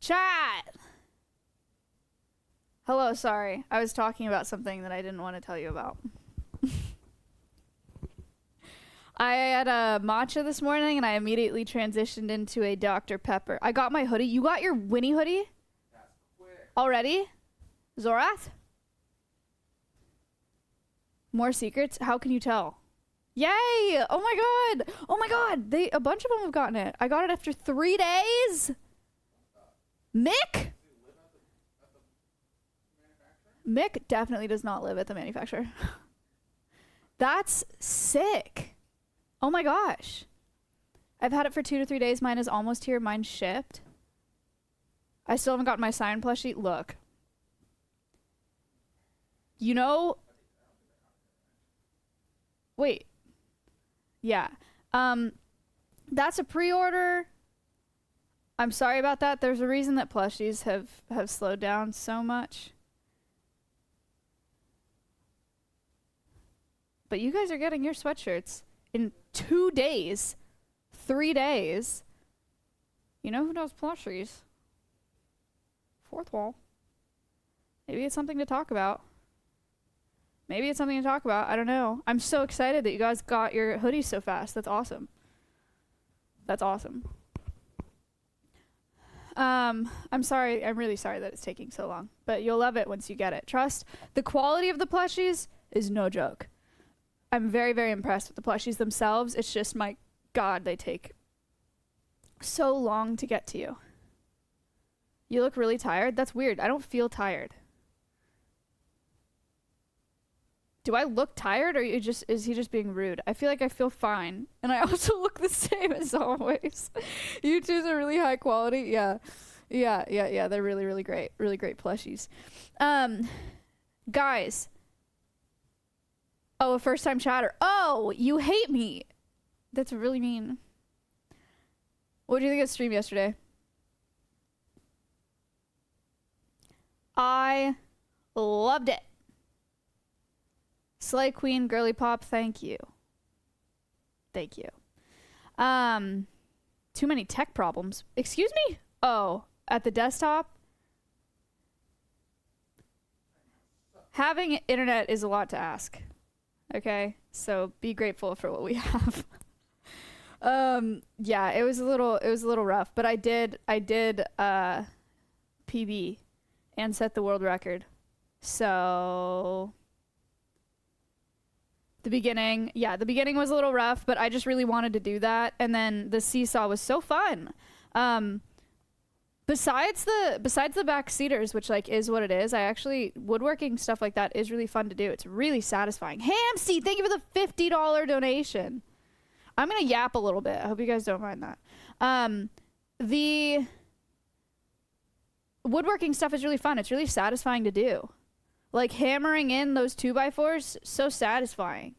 Chat! Hello, sorry. I was talking about something that I didn't want to tell you about. I had a matcha this morning and I immediately transitioned into a Dr. Pepper. I got my hoodie. You got your Winnie hoodie? That's quick. Already? Zorath? More secrets? How can you tell? Yay! Oh my god! Oh my god! A bunch of them have gotten it. I got it after 3 days! Mick? Mick definitely does not live at the manufacturer. That's sick. Oh my gosh. I've had it for 2 to 3 days. Mine is almost here. Mine shipped. I still haven't gotten my signed plushie. Look. You know... Wait. Yeah. That's a pre-order. I'm sorry about that. There's a reason that plushies have slowed down so much. But you guys are getting your sweatshirts in 2 days. 3 days. You know who does plushies? Fourth wall. Maybe it's something to talk about. Maybe it's something to talk about. I don't know. I'm so excited that you guys got your hoodies so fast. That's awesome. That's awesome. I'm sorry. I'm really sorry that it's taking so long. But you'll love it once you get it. Trust. The quality of the plushies is no joke. I'm very, very impressed with the plushies themselves. It's just, my God, they take so long to get to you. You look really tired? That's weird. I don't feel tired. Do I look tired, or is he just being rude? I feel like I feel fine. And I also look the same as always. You twos are really high quality. Yeah. They're really, really great. Really great plushies. Guys. Oh, a first-time chatter. Oh, you hate me. That's really mean. What did you think of the stream yesterday? I loved it. Slay Queen, Girly Pop, thank you. Thank you. Too many tech problems. Excuse me? Oh, at the desktop? Having internet is a lot to ask. Okay, so be grateful for what we have. Yeah, it was a little rough, but I did PB and set the world record. So the beginning was a little rough, but I just really wanted to do that, and then the seesaw was so fun. Besides the back seaters, which like is what it is, I actually, woodworking stuff like that is really fun to do. It's really satisfying. Hamsty, thank you for the $50 donation. I'm gonna yap a little bit. I hope you guys don't mind that. The woodworking stuff is really fun. It's really satisfying to do. Like hammering in those 2x4s, so satisfying.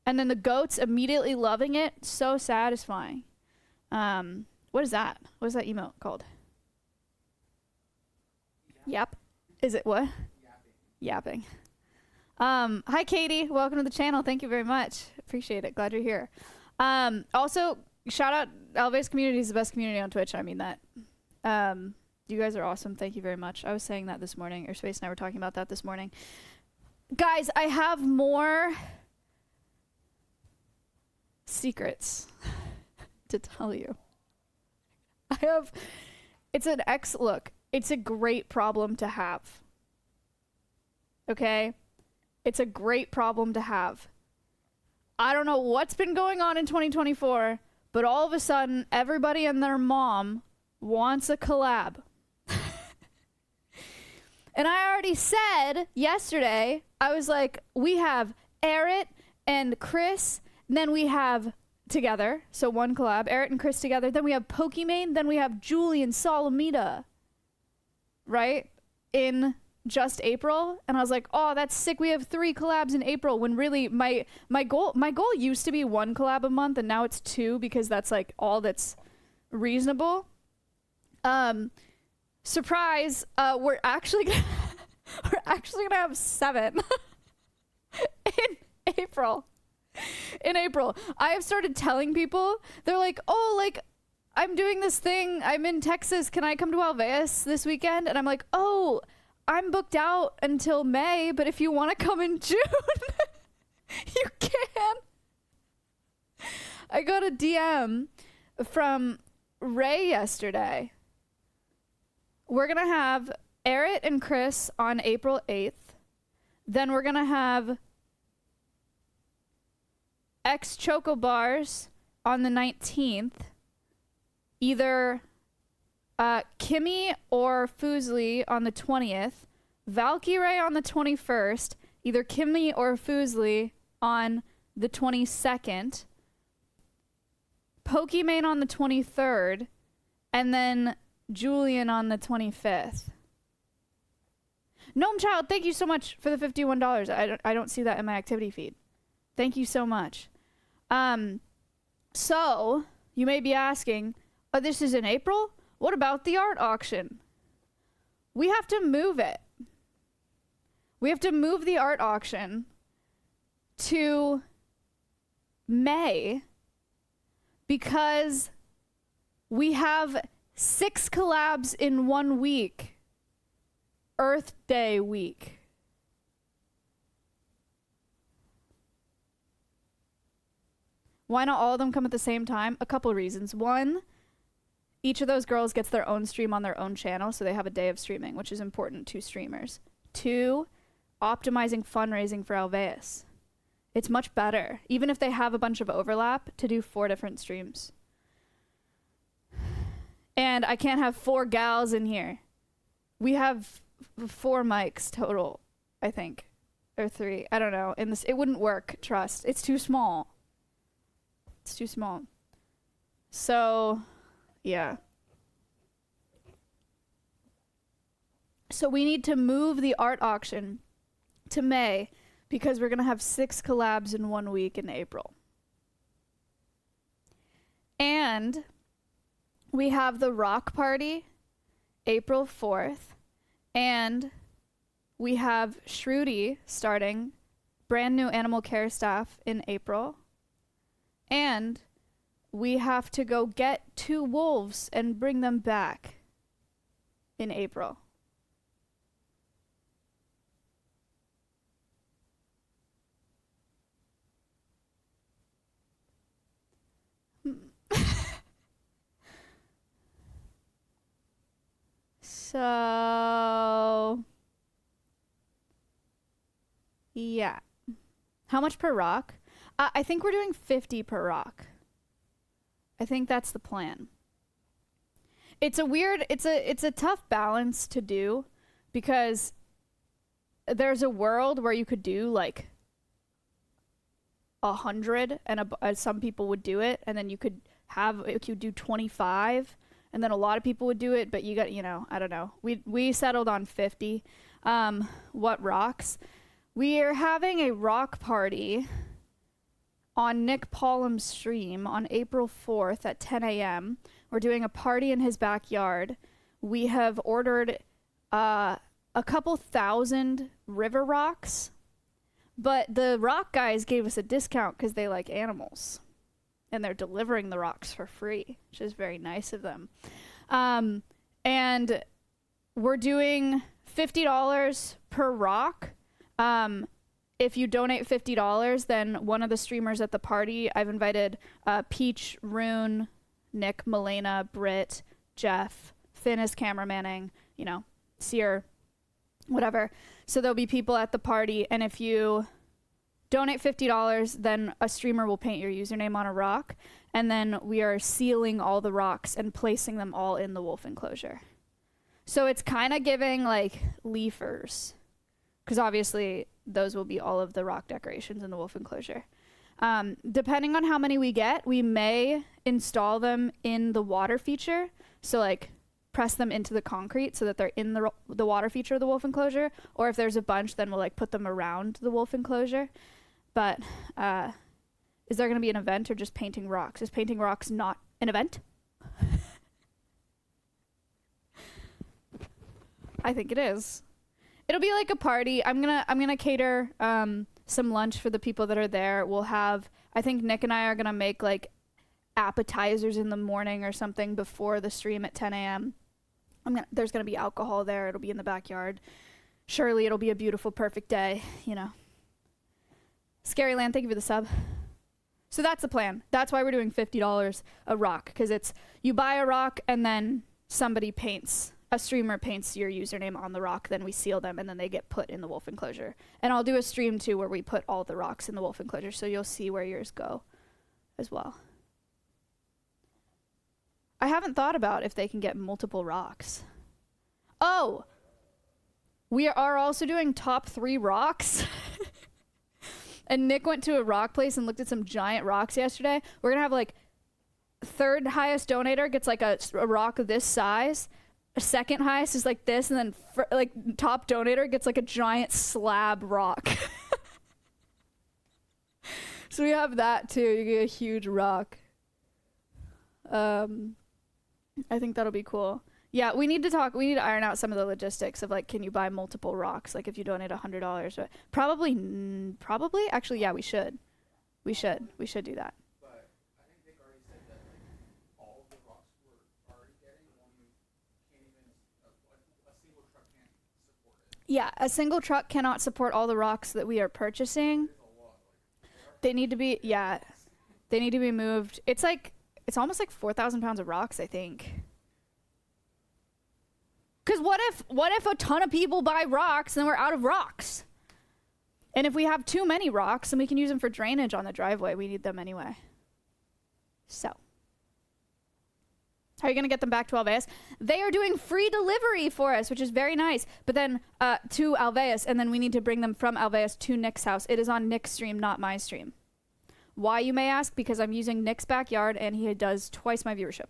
And then the goats immediately loving it, so satisfying. What is that? What is that emote called? Yap. Is it what? Yapping. Hi Katie, welcome to the channel. Thank you very much. Appreciate it. Glad you're here. Also, shout out Alveus community is the best community on Twitch. I mean that. You guys are awesome. Thank you very much. I was saying that this morning, or Space and I were talking about that this morning. Guys, I have more secrets to tell you. It's a great problem to have. Okay? It's a great problem to have. I don't know what's been going on in 2024, but all of a sudden, everybody and their mom wants a collab. And I already said yesterday, I was like, we have Eric and Chris, and then we have together, so one collab, Eric and Chris together, then we have Pokimane, then we have Julie and Solomita, right? In just April. And I was like, oh, that's sick. We have 3 collabs in April, when really my goal used to be 1 collab a month, and now it's 2 because that's like all that's reasonable. Surprise, we're actually gonna have 7 in April. In April, I have started telling people, they're like, oh, like, I'm doing this thing. I'm in Texas. Can I come to Alveus this weekend? And I'm like, oh, I'm booked out until May, but if you want to come in June, you can. I got a DM from Ray yesterday. We're going to have Eric and Chris on April 8th. Then we're going to have X Choco Bars on the 19th. Either Kimmy or Foosley on the 20th. Valkyrie on the 21st. Either Kimmy or Foosley on the 22nd. Pokimane on the 23rd. And then Julian on the 25th. Gnome Child, thank you so much for the $51. I don't see that in my activity feed. Thank you so much. So, you may be asking, oh, this is in April? What about the art auction? We have to move it. We have to move the art auction to May because we have 6 collabs in 1 week. Earth Day week. Why not all of them come at the same time? A couple reasons. One, each of those girls gets their own stream on their own channel, so they have a day of streaming, which is important to streamers. 2, optimizing fundraising for Alveus. It's much better, even if they have a bunch of overlap, to do 4 different streams. And I can't have 4 gals in here. We have 4 mics total, I think. Or 3. I don't know. In this, it wouldn't work, trust. It's too small. It's too small. So, yeah. So we need to move the art auction to May because we're going to have 6 collabs in 1 week in April. And we have the rock party April 4th. And we have Shruti starting brand new animal care staff in April. And we have to go get 2 wolves and bring them back in April. So, yeah. How much per rock? I think we're doing 50 per rock. I think that's the plan. It's a weird, it's a tough balance to do because there's a world where you could do like 100 and some people would do it, and then you could do 25. And then a lot of people would do it, but you got, I don't know. We settled on 50. What rocks? We are having a rock party on Nick Paulum's stream on April 4th at 10 a.m. We're doing a party in his backyard. We have ordered a couple thousand river rocks, but the rock guys gave us a discount because they like animals. And they're delivering the rocks for free, which is very nice of them. And we're doing $50 per rock. If you donate $50, then one of the streamers at the party, I've invited Peach, Rune, Nick, Milena, Britt, Jeff, Finn is cameramanning, Seer, whatever. So there'll be people at the party, and if you donate $50, then a streamer will paint your username on a rock, and then we are sealing all the rocks and placing them all in the wolf enclosure. So it's kind of giving like leafers, because obviously those will be all of the rock decorations in the wolf enclosure. Depending on how many we get, we may install them in the water feature, so like press them into the concrete so that they're in the water feature of the wolf enclosure, or if there's a bunch, then we'll like put them around the wolf enclosure. But is there going to be an event or just painting rocks? Is painting rocks not an event? I think it is. It'll be like a party. I'm gonna cater some lunch for the people that are there. We'll have, I think Nick and I are gonna make like appetizers in the morning or something before the stream at 10 a.m. There's gonna be alcohol there. It'll be in the backyard. Surely it'll be a beautiful, perfect day, you know. Scaryland, thank you for the sub. So that's the plan. That's why we're doing $50 a rock, because it's you buy a rock and then somebody paints, a streamer paints your username on the rock, then we seal them and then they get put in the wolf enclosure. And I'll do a stream too where we put all the rocks in the wolf enclosure, so you'll see where yours go as well. I haven't thought about if they can get multiple rocks. Oh, we are also doing top 3 rocks. And Nick went to a rock place and looked at some giant rocks yesterday. We're going to have like third highest donator gets like a rock of this size. A second highest is like this. And then like top donator gets like a giant slab rock. So we have that too. You get a huge rock. I think that'll be cool. Yeah, we need to iron out some of the logistics of like, can you buy multiple rocks? Like if you donate $100, but probably, actually, yeah, we should do that. But I think Nick already said that like all of the rocks we're already getting, can't even, a single truck can't support it. Yeah, a single truck cannot support all the rocks that we are purchasing. They need to be, yeah, they need to be moved. It's almost like 4,000 pounds of rocks, I think. Because what if a ton of people buy rocks and then we're out of rocks? And if we have too many rocks and we can use them for drainage on the driveway, we need them anyway. So, how are you going to get them back to Alveus? They are doing free delivery for us, which is very nice. But then to Alveus, and then we need to bring them from Alveus to Nick's house. It is on Nick's stream, not my stream. Why, you may ask? Because I'm using Nick's backyard and he does twice my viewership.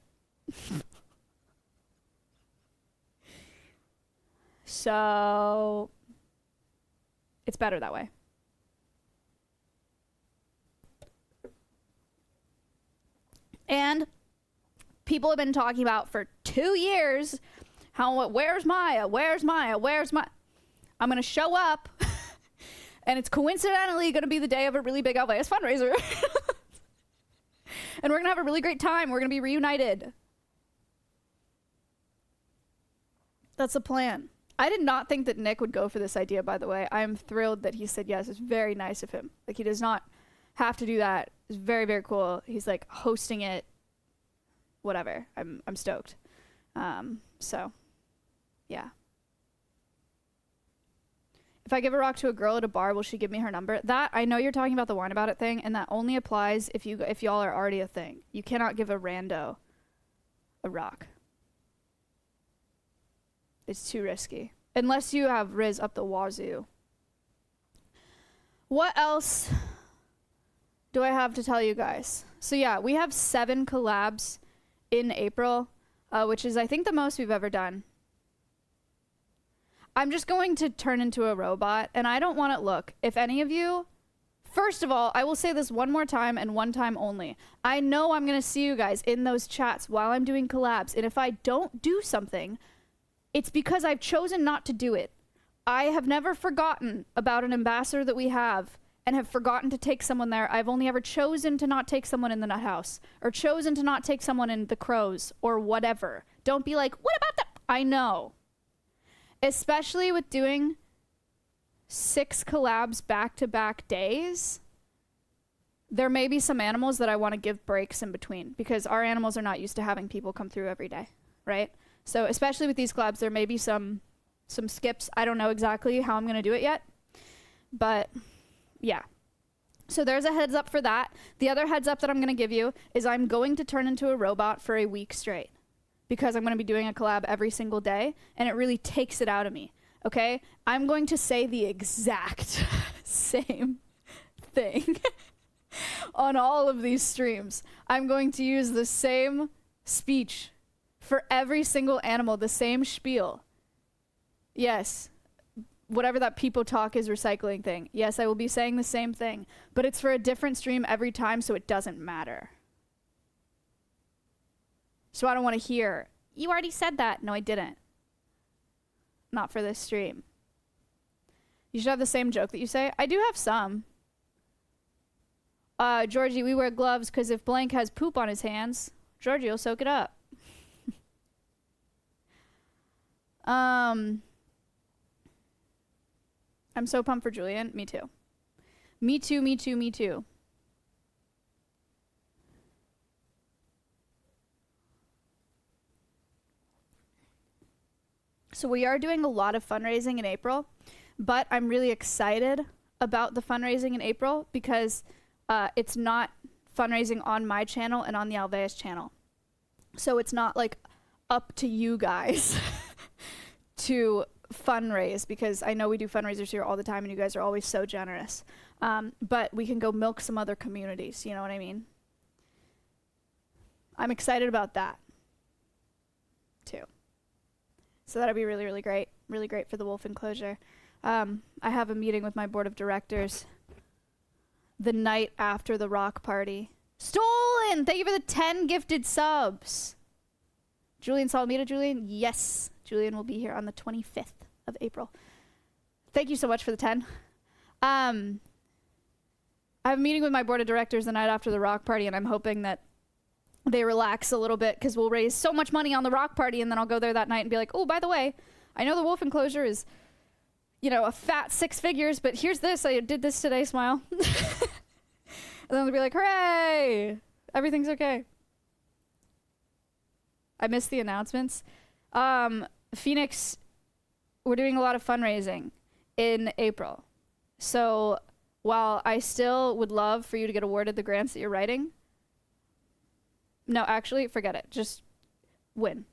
So it's better that way. And people have been talking about for 2 years how, where's Maya? Where's Maya? Where's Maya? I'm going to show up and it's coincidentally going to be the day of a really big Alveus fundraiser. And we're going to have a really great time. We're going to be reunited. That's the plan. I did not think that Nick would go for this idea, by the way. I am thrilled that he said yes. It's very nice of him. Like, he does not have to do that. It's very, very cool. He's, like, hosting it. Whatever. I'm stoked. So, yeah. If I give a rock to a girl at a bar, will she give me her number? That, I know you're talking about the wine about it thing, and that only applies if y'all are already a thing. You cannot give a rando a rock. It's too risky. Unless you have Riz up the wazoo. What else do I have to tell you guys? So yeah, we have 7 collabs in April, which is I think the most we've ever done. I'm just going to turn into a robot, and I don't want to look. If any of you, first of all, I will say this one more time and one time only. I know I'm going to see you guys in those chats while I'm doing collabs, and if I don't do something, it's because I've chosen not to do it. I have never forgotten about an ambassador that we have and have forgotten to take someone there. I've only ever chosen to not take someone in the Nut House or chosen to not take someone in the Crows or whatever. Don't be like, what about that? I know. Especially with doing 6 collabs back-to-back days, there may be some animals that I want to give breaks in between because our animals are not used to having people come through every day, right? So especially with these collabs, there may be some skips. I don't know exactly how I'm going to do it yet. But yeah. So there's a heads up for that. The other heads up that I'm going to give you is I'm going to turn into a robot for a week straight. Because I'm going to be doing a collab every single day. And it really takes it out of me. Okay? I'm going to say the exact same thing on all of these streams. I'm going to use the same speech for every single animal, the same spiel. Yes, whatever that people talk is recycling thing. Yes, I will be saying the same thing, but it's for a different stream every time, so it doesn't matter. So I don't want to hear, you already said that. No, I didn't. Not for this stream. You should have the same joke that you say. I do have some. Georgie, we wear gloves because if Blank has poop on his hands, Georgie will soak it up. I'm so pumped for Julian. Me too. Me too, me too, me too. So we are doing a lot of fundraising in April, but I'm really excited about the fundraising in April because it's not fundraising on my channel and on the Alveus channel. So it's not like up to you guys to fundraise, because I know we do fundraisers here all the time and you guys are always so generous. But we can go milk some other communities, you know what I mean? I'm excited about that too. So that'll be really, really great. Really great for the wolf enclosure. I have a meeting with my board of directors the night after the rock party. Stolen! Thank you for the 10 gifted subs. Julian Salamita, Julian? Yes. Julian will be here on the 25th of April. Thank you so much for the 10. I have a meeting with my board of directors the night after the rock party, and I'm hoping that they relax a little bit because we'll raise so much money on the rock party, and then I'll go there that night and be like, oh, by the way, I know the wolf enclosure is, you know, a fat 6 figures, but here's this. I did this today, smile. And then they'll be like, hooray! Everything's okay. I missed the announcements. Phoenix, we're doing a lot of fundraising in April. So while I still would love for you to get awarded the grants that you're writing, no, actually, forget it. Just win.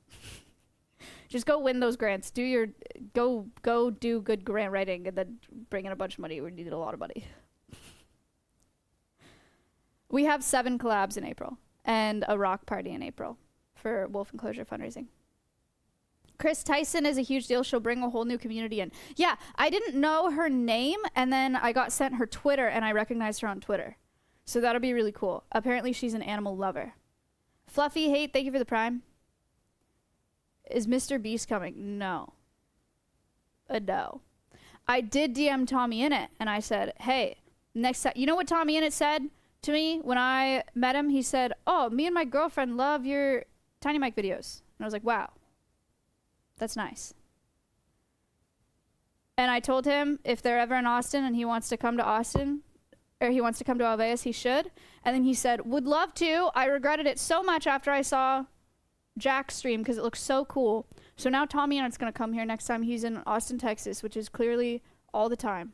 Just go win those grants. Go do good grant writing and then bring in a bunch of money. We need a lot of money. We have 7 collabs in April and a rock party in April for wolf enclosure fundraising. Chris Tyson is a huge deal. She'll bring a whole new community in. Yeah, I didn't know her name, and then I got sent her Twitter, and I recognized her on Twitter. So that'll be really cool. Apparently, she's an animal lover. Fluffy Hate, thank you for the prime. Is Mr. Beast coming? No. No. I did DM Tommy Innit, and I said, hey, next time. You know what Tommy Innit said to me when I met him? He said, oh, me and my girlfriend love your Tiny Mike videos. And I was like, wow. That's nice. And I told him if they're ever in Austin and he wants to come to Austin, or he wants to come to Alveus, he should. And then he said, would love to. I regretted it so much after I saw Jack's stream because it looks so cool. So now Tommy Innit's going to come here next time he's in Austin, Texas, which is clearly all the time.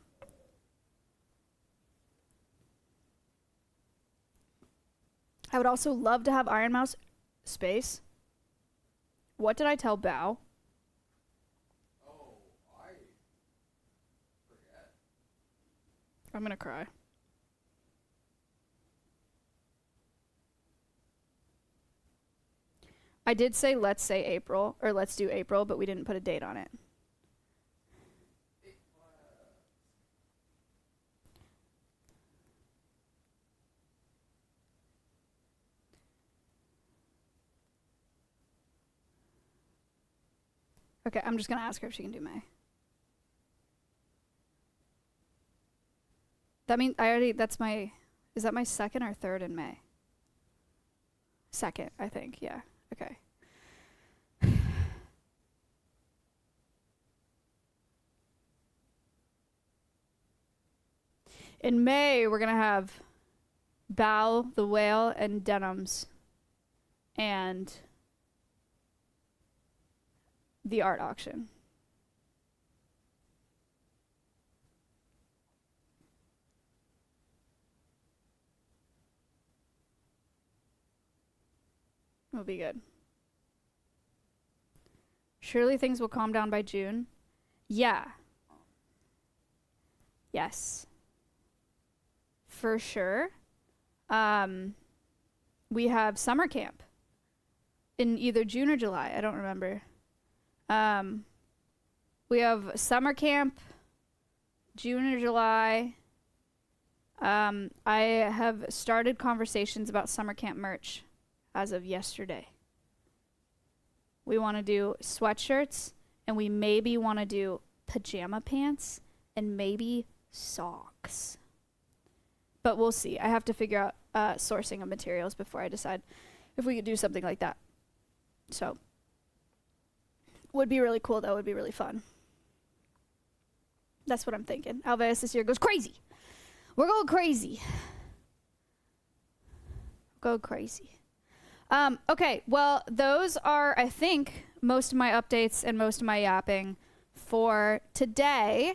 I would also love to have Iron Mouse space. What did I tell Bao? Oh, I forget. I'm going to cry. I did say let's say April, or let's do April, but we didn't put a date on it. Okay, I'm just gonna ask her if she can do May. That means is that my 2nd or 3rd in May? 2nd, I think, yeah. Okay. In May, we're going to have Bao, the whale, and Denims, and the art auction. It'll be good. Surely things will calm down by June. Yeah. Yes. For sure. We have summer camp in either June or July. I don't remember. We have summer camp, June or July. I have started conversations about summer camp merch as of yesterday. We want to do sweatshirts, and we maybe want to do pajama pants, and maybe socks. but we'll see. I have to figure out sourcing of materials before I decide if we could do something like that. So, would be really cool, though. Would be really fun. That's what I'm thinking. Alveus this year goes crazy. We're going crazy. Go crazy. Okay, well, those are, I think, most of my updates and most of my yapping for today.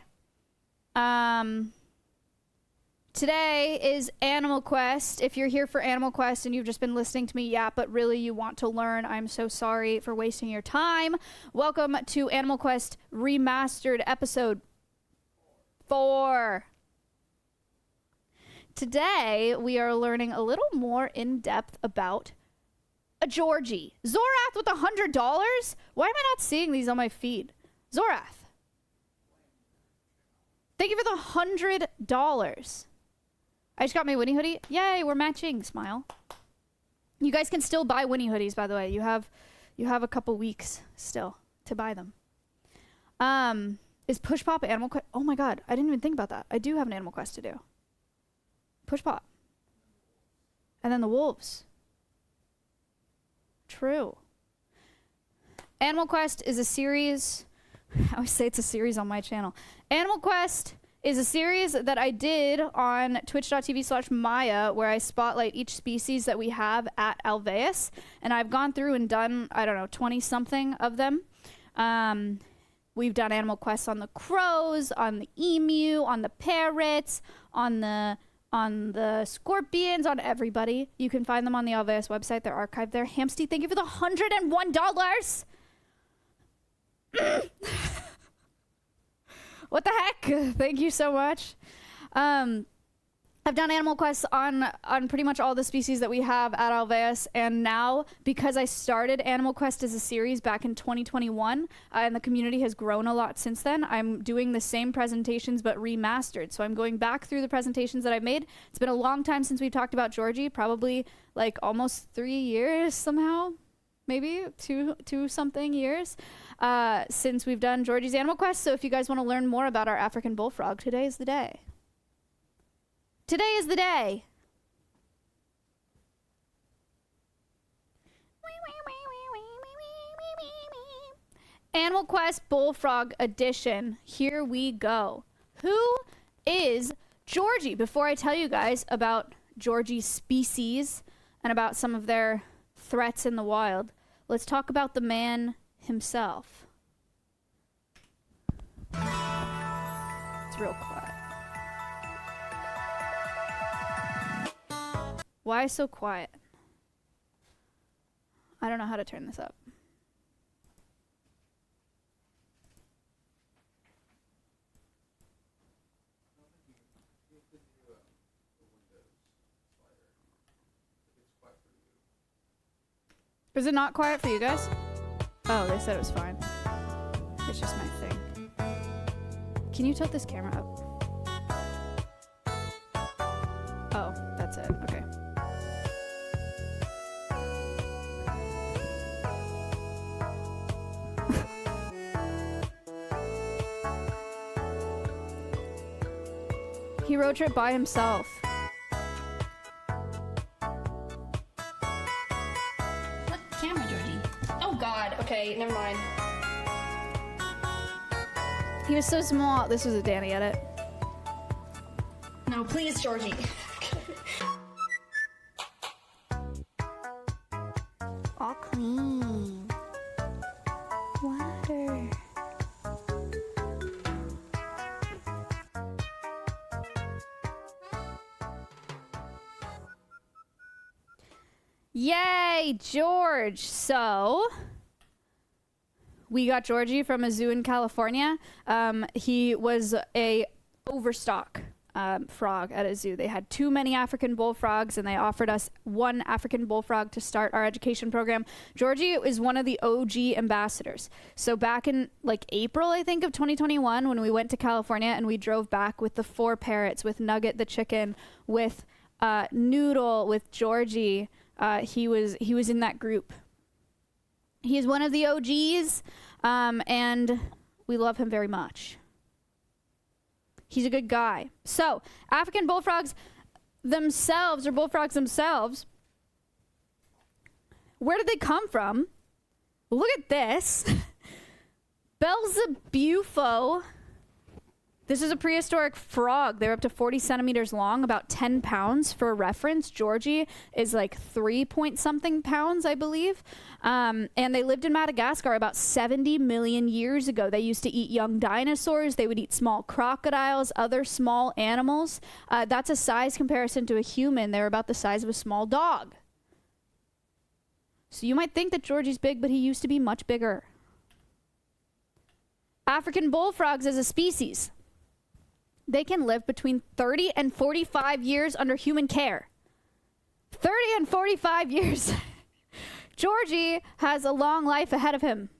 Today is Animal Quest. If you're here for Animal Quest and you've just been listening to me yap, but really you want to learn, I'm so sorry for wasting your time. Welcome to Animal Quest Remastered Episode 4. Today, we are learning a little more in depth about a Georgie. Zorath with $100? Why am I not seeing these on my feed? Zorath. Thank you for the $100. I just got my Winnie hoodie. Yay, we're matching. Smile. You guys can still buy Winnie hoodies, by the way. You have a couple weeks still to buy them. Is Push Pop Animal Quest? Oh my god, I didn't even think about that. I do have an Animal Quest to do. Push Pop. And then the wolves. True. Animal Quest is a series. I always say it's a series on my channel. Animal Quest is a series that I did on twitch.tv/Maya, where I spotlight each species that we have at Alveus. And I've gone through and done, I don't know, 20 something of them. We've done Animal Quests on the crows, on the emu, on the parrots, on the scorpions, on everybody. You can find them on the Alveus website. They're archived there. Hamsty, thank you for the $101. What the heck? Thank you so much. I've done Animal Quests on pretty much all the species that we have at Alveus, and now, because I started Animal Quest as a series back in 2021, and the community has grown a lot since then, I'm doing the same presentations but remastered. So I'm going back through the presentations that I've made. It's been a long time since we've talked about Georgie, probably like almost 3 years somehow, maybe two something years since we've done Georgie's Animal Quest. So if you guys want to learn more about our African bullfrog, today is the day. Today is the day. Animal Quest Bullfrog Edition. Here we go. Who is Georgie? Before I tell you guys about Georgie's species and about some of their threats in the wild, let's talk about the man himself. It's real quiet. Why so quiet? I don't know how to turn this up. Is it not quiet for you guys? Oh, they said it was fine. It's just my thing. Can you tilt this camera up? Oh, that's it. Okay. He road trip by himself. What camera, Georgie? Oh god, okay, never mind. He was so small. This was a Danny edit. No, please, Georgie. All clean. Water. Yay, George. So we got Georgie from a zoo in California. He was a overstock frog at a zoo. They had too many African bullfrogs, and they offered us one African bullfrog to start our education program. Georgie is one of the OG ambassadors. So back in like April, I think, of 2021, when we went to California and we drove back with the 4 parrots, with Nugget the chicken, with Noodle, with Georgie, he was in that group. He is one of the OGs, and we love him very much. He's a good guy. So, African bullfrogs, themselves, or bullfrogs themselves, where did they come from? Look at this. Belzebufo. This is a prehistoric frog. They're up to 40 centimeters long, about 10 pounds. For reference, Georgie is like 3-point-something pounds, I believe. And they lived in Madagascar about 70 million years ago. They used to eat young dinosaurs. They would eat small crocodiles, other small animals. That's a size comparison to a human. They're about the size of a small dog. So you might think that Georgie's big, but he used to be much bigger. African bullfrogs as a species. They can live between 30 and 45 years under human care. 30 and 45 years. Georgie has a long life ahead of him.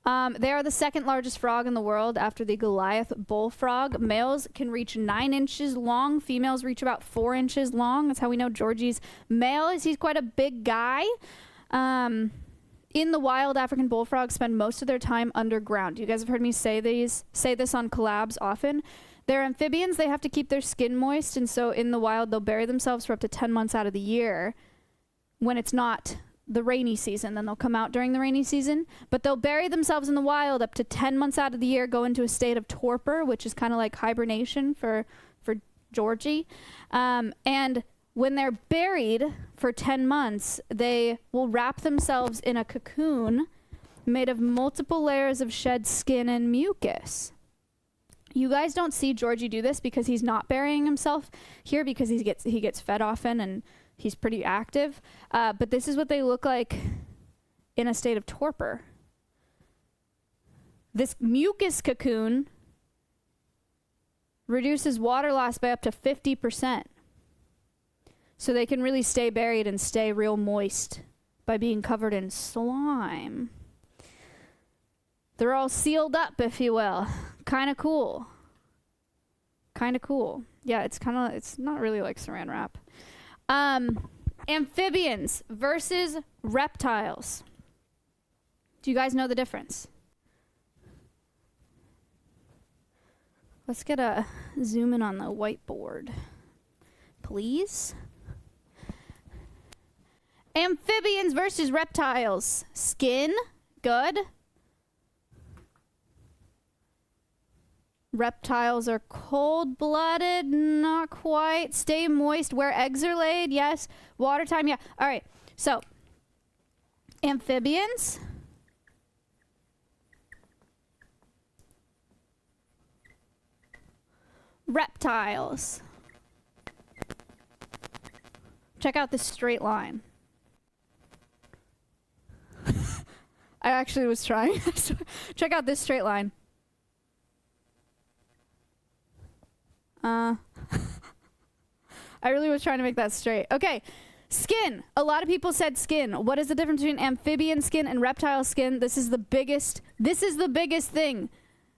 They are the second largest frog in the world after the Goliath bullfrog. Males can reach 9 inches long. Females reach about 4 inches long. That's how we know Georgie's male is. He's quite a big guy. In the wild, African bullfrogs spend most of their time underground. You guys have heard me say this on collabs often. They're amphibians. They have to keep their skin moist, and so in the wild, they'll bury themselves for up to 10 months out of the year when it's not the rainy season. Then they'll come out during the rainy season, but they'll bury themselves in the wild up to 10 months out of the year, go into a state of torpor, which is kind of like hibernation for Georgie. And when they're buried for 10 months, they will wrap themselves in a cocoon made of multiple layers of shed skin and mucus. You guys don't see Georgie do this because he's not burying himself here, because he gets fed often and he's pretty active. But this is what they look like in a state of torpor. This mucus cocoon reduces water loss by up to 50%. So they can really stay buried and stay real moist by being covered in slime. They're all sealed up, if you will. Kind of cool. Kind of cool. Yeah, it's not really like saran wrap. Amphibians versus reptiles. Do you guys know the difference? Let's get a zoom in on the whiteboard, please. Amphibians versus reptiles. Skin, good. Reptiles are cold-blooded, not quite. Stay moist where eggs are laid, yes. Water time, yeah. All right, so amphibians. Reptiles. Check out this straight line. I actually was trying. Check out this straight line. I really was trying to make that straight. Okay, skin. A lot of people said skin. What is the difference between amphibian skin and reptile skin? This is the biggest thing.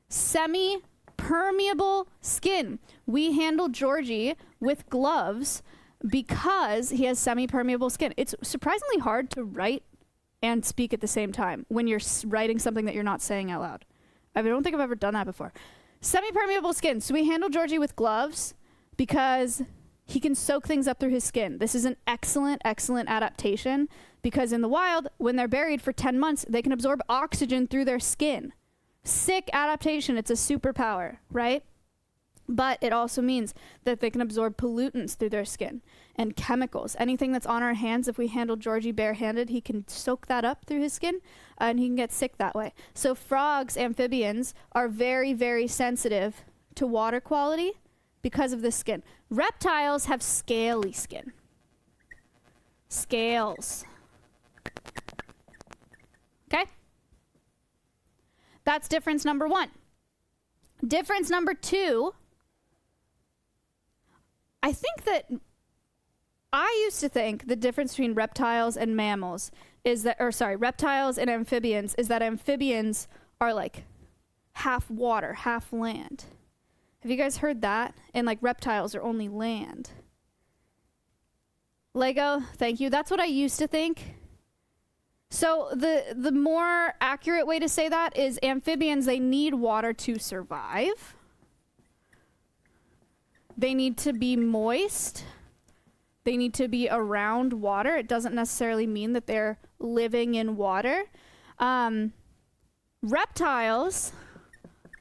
Semi-permeable skin. We handle Georgie with gloves because he has semi-permeable skin. It's surprisingly hard to write and speak at the same time when you're writing something that you're not saying out loud. I don't think I've ever done that before. Semi-permeable skin. So we handle Georgie with gloves because he can soak things up through his skin. This is an excellent, excellent adaptation because in the wild, when they're buried for 10 months, they can absorb oxygen through their skin. Sick adaptation. It's a superpower, right? But it also means that they can absorb pollutants through their skin and chemicals. Anything that's on our hands, if we handle Georgie barehanded, he can soak that up through his skin and he can get sick that way. So frogs, amphibians, are very, very sensitive to water quality because of the skin. Reptiles have scaly skin. Scales. Okay? That's difference number one. Difference number two, I used to think the difference between reptiles and mammals is that, reptiles and amphibians is that amphibians are like half water, half land. Have you guys heard that? And like reptiles are only land. Lego, thank you. That's what I used to think. So the more accurate way to say that is amphibians, they need water to survive. They need to be moist. They need to be around water. It doesn't necessarily mean that they're living in water. Reptiles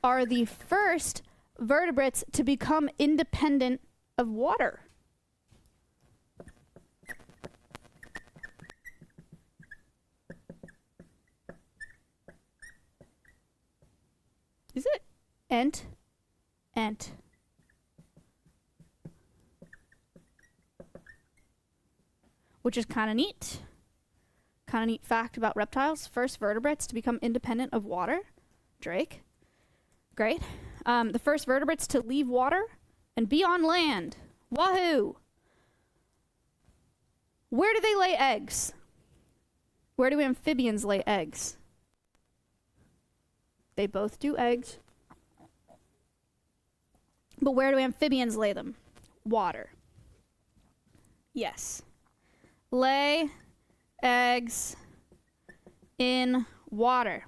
are the first vertebrates to become independent of water. Is it? Ent. Which is kind of neat. Kind of neat fact about reptiles. First vertebrates to become independent of water. Drake. Great. The first vertebrates to leave water and be on land. Wahoo! Where do they lay eggs? Where do amphibians lay eggs? They both do eggs. But where do amphibians lay them? Water. Yes. Lay eggs in water.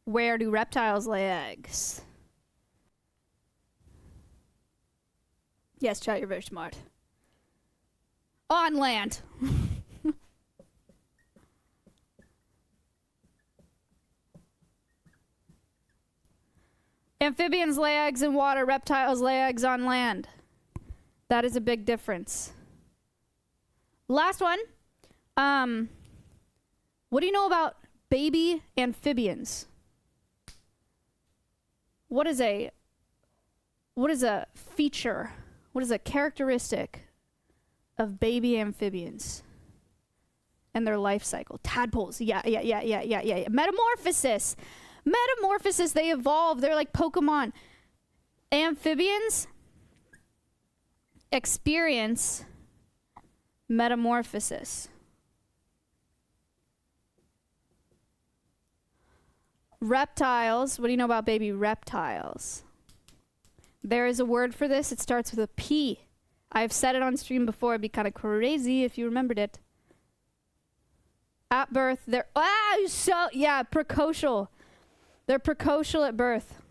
Where do reptiles lay eggs? Yes, chat, you're very smart. On land. Amphibians lay eggs in water, reptiles lay eggs on land. That is a big difference. Last one. What do you know about baby amphibians? What is a feature? What is a characteristic of baby amphibians and their life cycle? Tadpoles. Yeah. Metamorphosis. They evolve. They're like Pokemon. Amphibians experience metamorphosis. Reptiles. What do you know about baby reptiles? There is a word for this. It starts with a P. I've said it on stream before. It'd be kind of crazy if you remembered it. At birth, they're precocial. They're precocial at birth.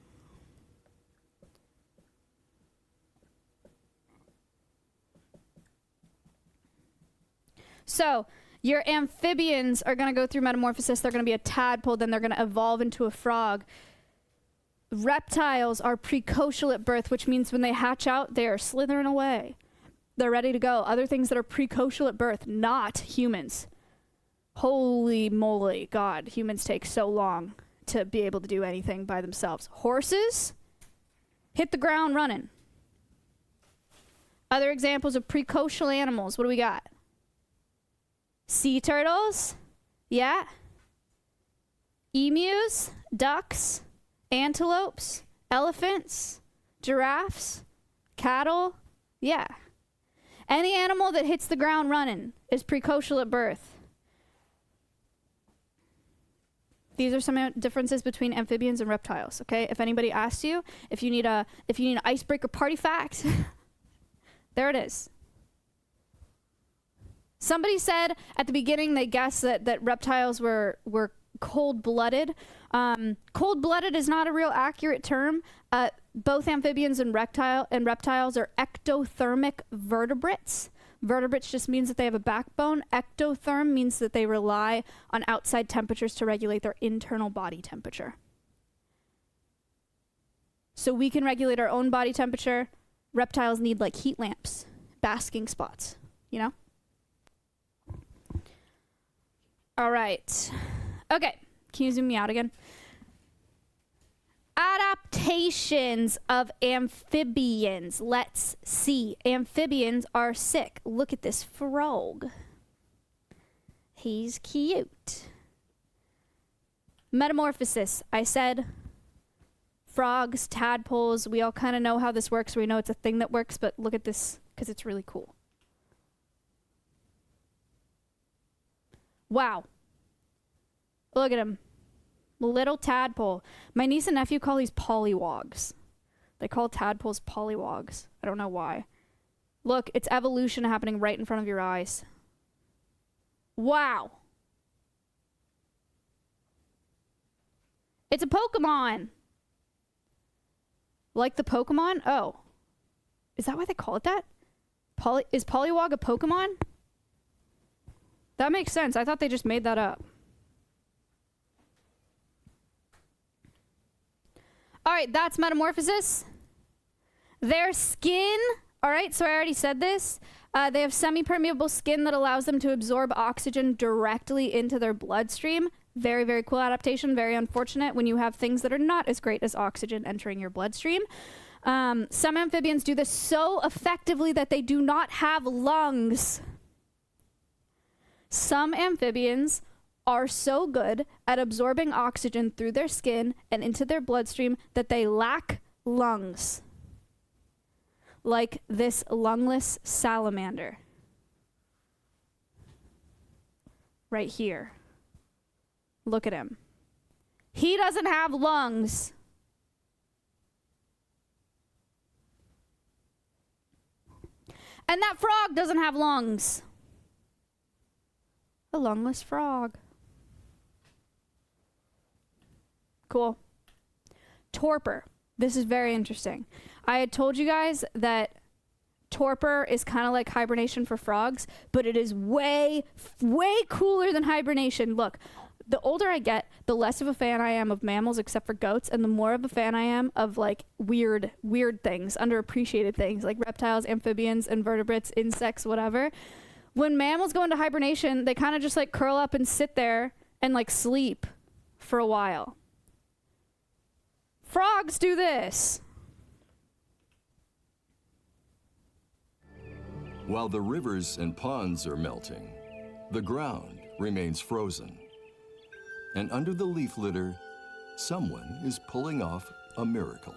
So, your amphibians are going to go through metamorphosis. They're going to be a tadpole, then they're going to evolve into a frog. Reptiles are precocial at birth, which means when they hatch out, they are slithering away. They're ready to go. Other things that are precocial at birth, not humans. Holy moly, God, humans take so long to be able to do anything by themselves. Horses hit the ground running. Other examples of precocial animals, what do we got? Sea turtles, yeah. Emus, ducks, antelopes, elephants, giraffes, cattle, yeah. Any animal that hits the ground running is precocial at birth. These are some differences between amphibians and reptiles, okay? If anybody asks you, if you need an icebreaker party fact, there it is. Somebody said at the beginning they guessed that reptiles were cold-blooded. Cold-blooded is not a real accurate term. Both amphibians and reptiles are ectothermic vertebrates. Vertebrates just means that they have a backbone. Ectotherm means that they rely on outside temperatures to regulate their internal body temperature. So we can regulate our own body temperature. Reptiles need like heat lamps, basking spots, you know? All right. Okay. Can you zoom me out again? Adaptations of amphibians. Let's see. Amphibians are sick. Look at this frog. He's cute. Metamorphosis. I said frogs, tadpoles. We all kind of know how this works. We know it's a thing that works, but look at this because it's really cool. Wow. Look at him. Little tadpole. My niece and nephew call these polywogs. They call tadpoles polywogs. I don't know why. Look, it's evolution happening right in front of your eyes. Wow. It's a Pokemon. Like the Pokemon? Oh. Is that why they call it that? Is Poliwag a Pokemon? That makes sense. I thought they just made that up. All right, that's Metamorphosis. Their skin, all right, so I already said this. They have semi-permeable skin that allows them to absorb oxygen directly into their bloodstream. Very, very cool adaptation. Very unfortunate when you have things that are not as great as oxygen entering your bloodstream. Some amphibians do this so effectively that they do not have lungs. Some amphibians are so good at absorbing oxygen through their skin and into their bloodstream that they lack lungs. Like this lungless salamander. Right here. Look at him. He doesn't have lungs. And that frog doesn't have lungs. A lungless frog. Cool. Torpor. This is very interesting. I had told you guys that torpor is kind of like hibernation for frogs, but it is way, way cooler than hibernation. Look, the older I get, the less of a fan I am of mammals except for goats, and the more of a fan I am of like weird things, underappreciated things like reptiles, amphibians, invertebrates, insects, whatever. When mammals go into hibernation, they kind of just like curl up and sit there and like sleep for a while. Frogs do this. While the rivers and ponds are melting, the ground remains frozen. And under the leaf litter, someone is pulling off a miracle.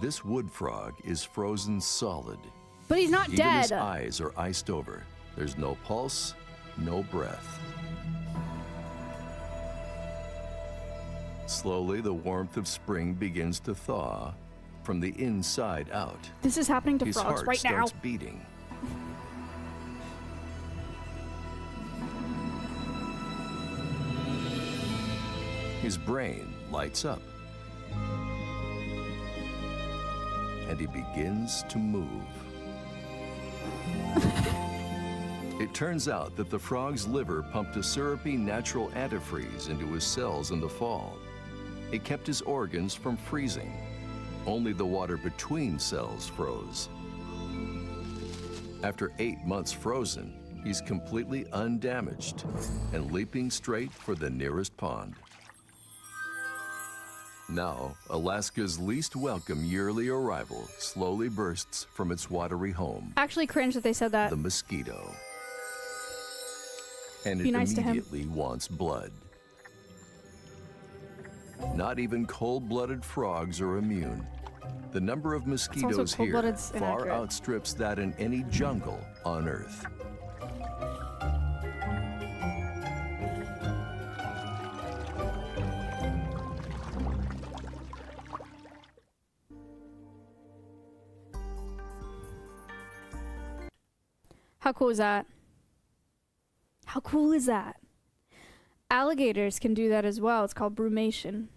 This wood frog is frozen solid. But he's not Even dead. his eyes are iced over. There's no pulse, no breath. Slowly, the warmth of spring begins to thaw from the inside out. This is happening to His frogs heart right now. starts beating. His brain lights up. And he begins to move. It turns out that the frog's liver pumped a syrupy natural antifreeze into his cells in the fall. It kept his organs from freezing. Only the water between cells froze. After 8 months frozen, he's completely undamaged and leaping straight for the nearest pond. Now, Alaska's least welcome yearly arrival slowly bursts from its watery home. Actually cringe that they said that. The mosquito. And Be it nice to him. immediately wants blood. Not even cold-blooded frogs are immune. The number of mosquitoes here cold-blooded's far inaccurate. outstrips that in any jungle on Earth. How cool is that? How cool is that? Alligators can do that as well. It's called brumation.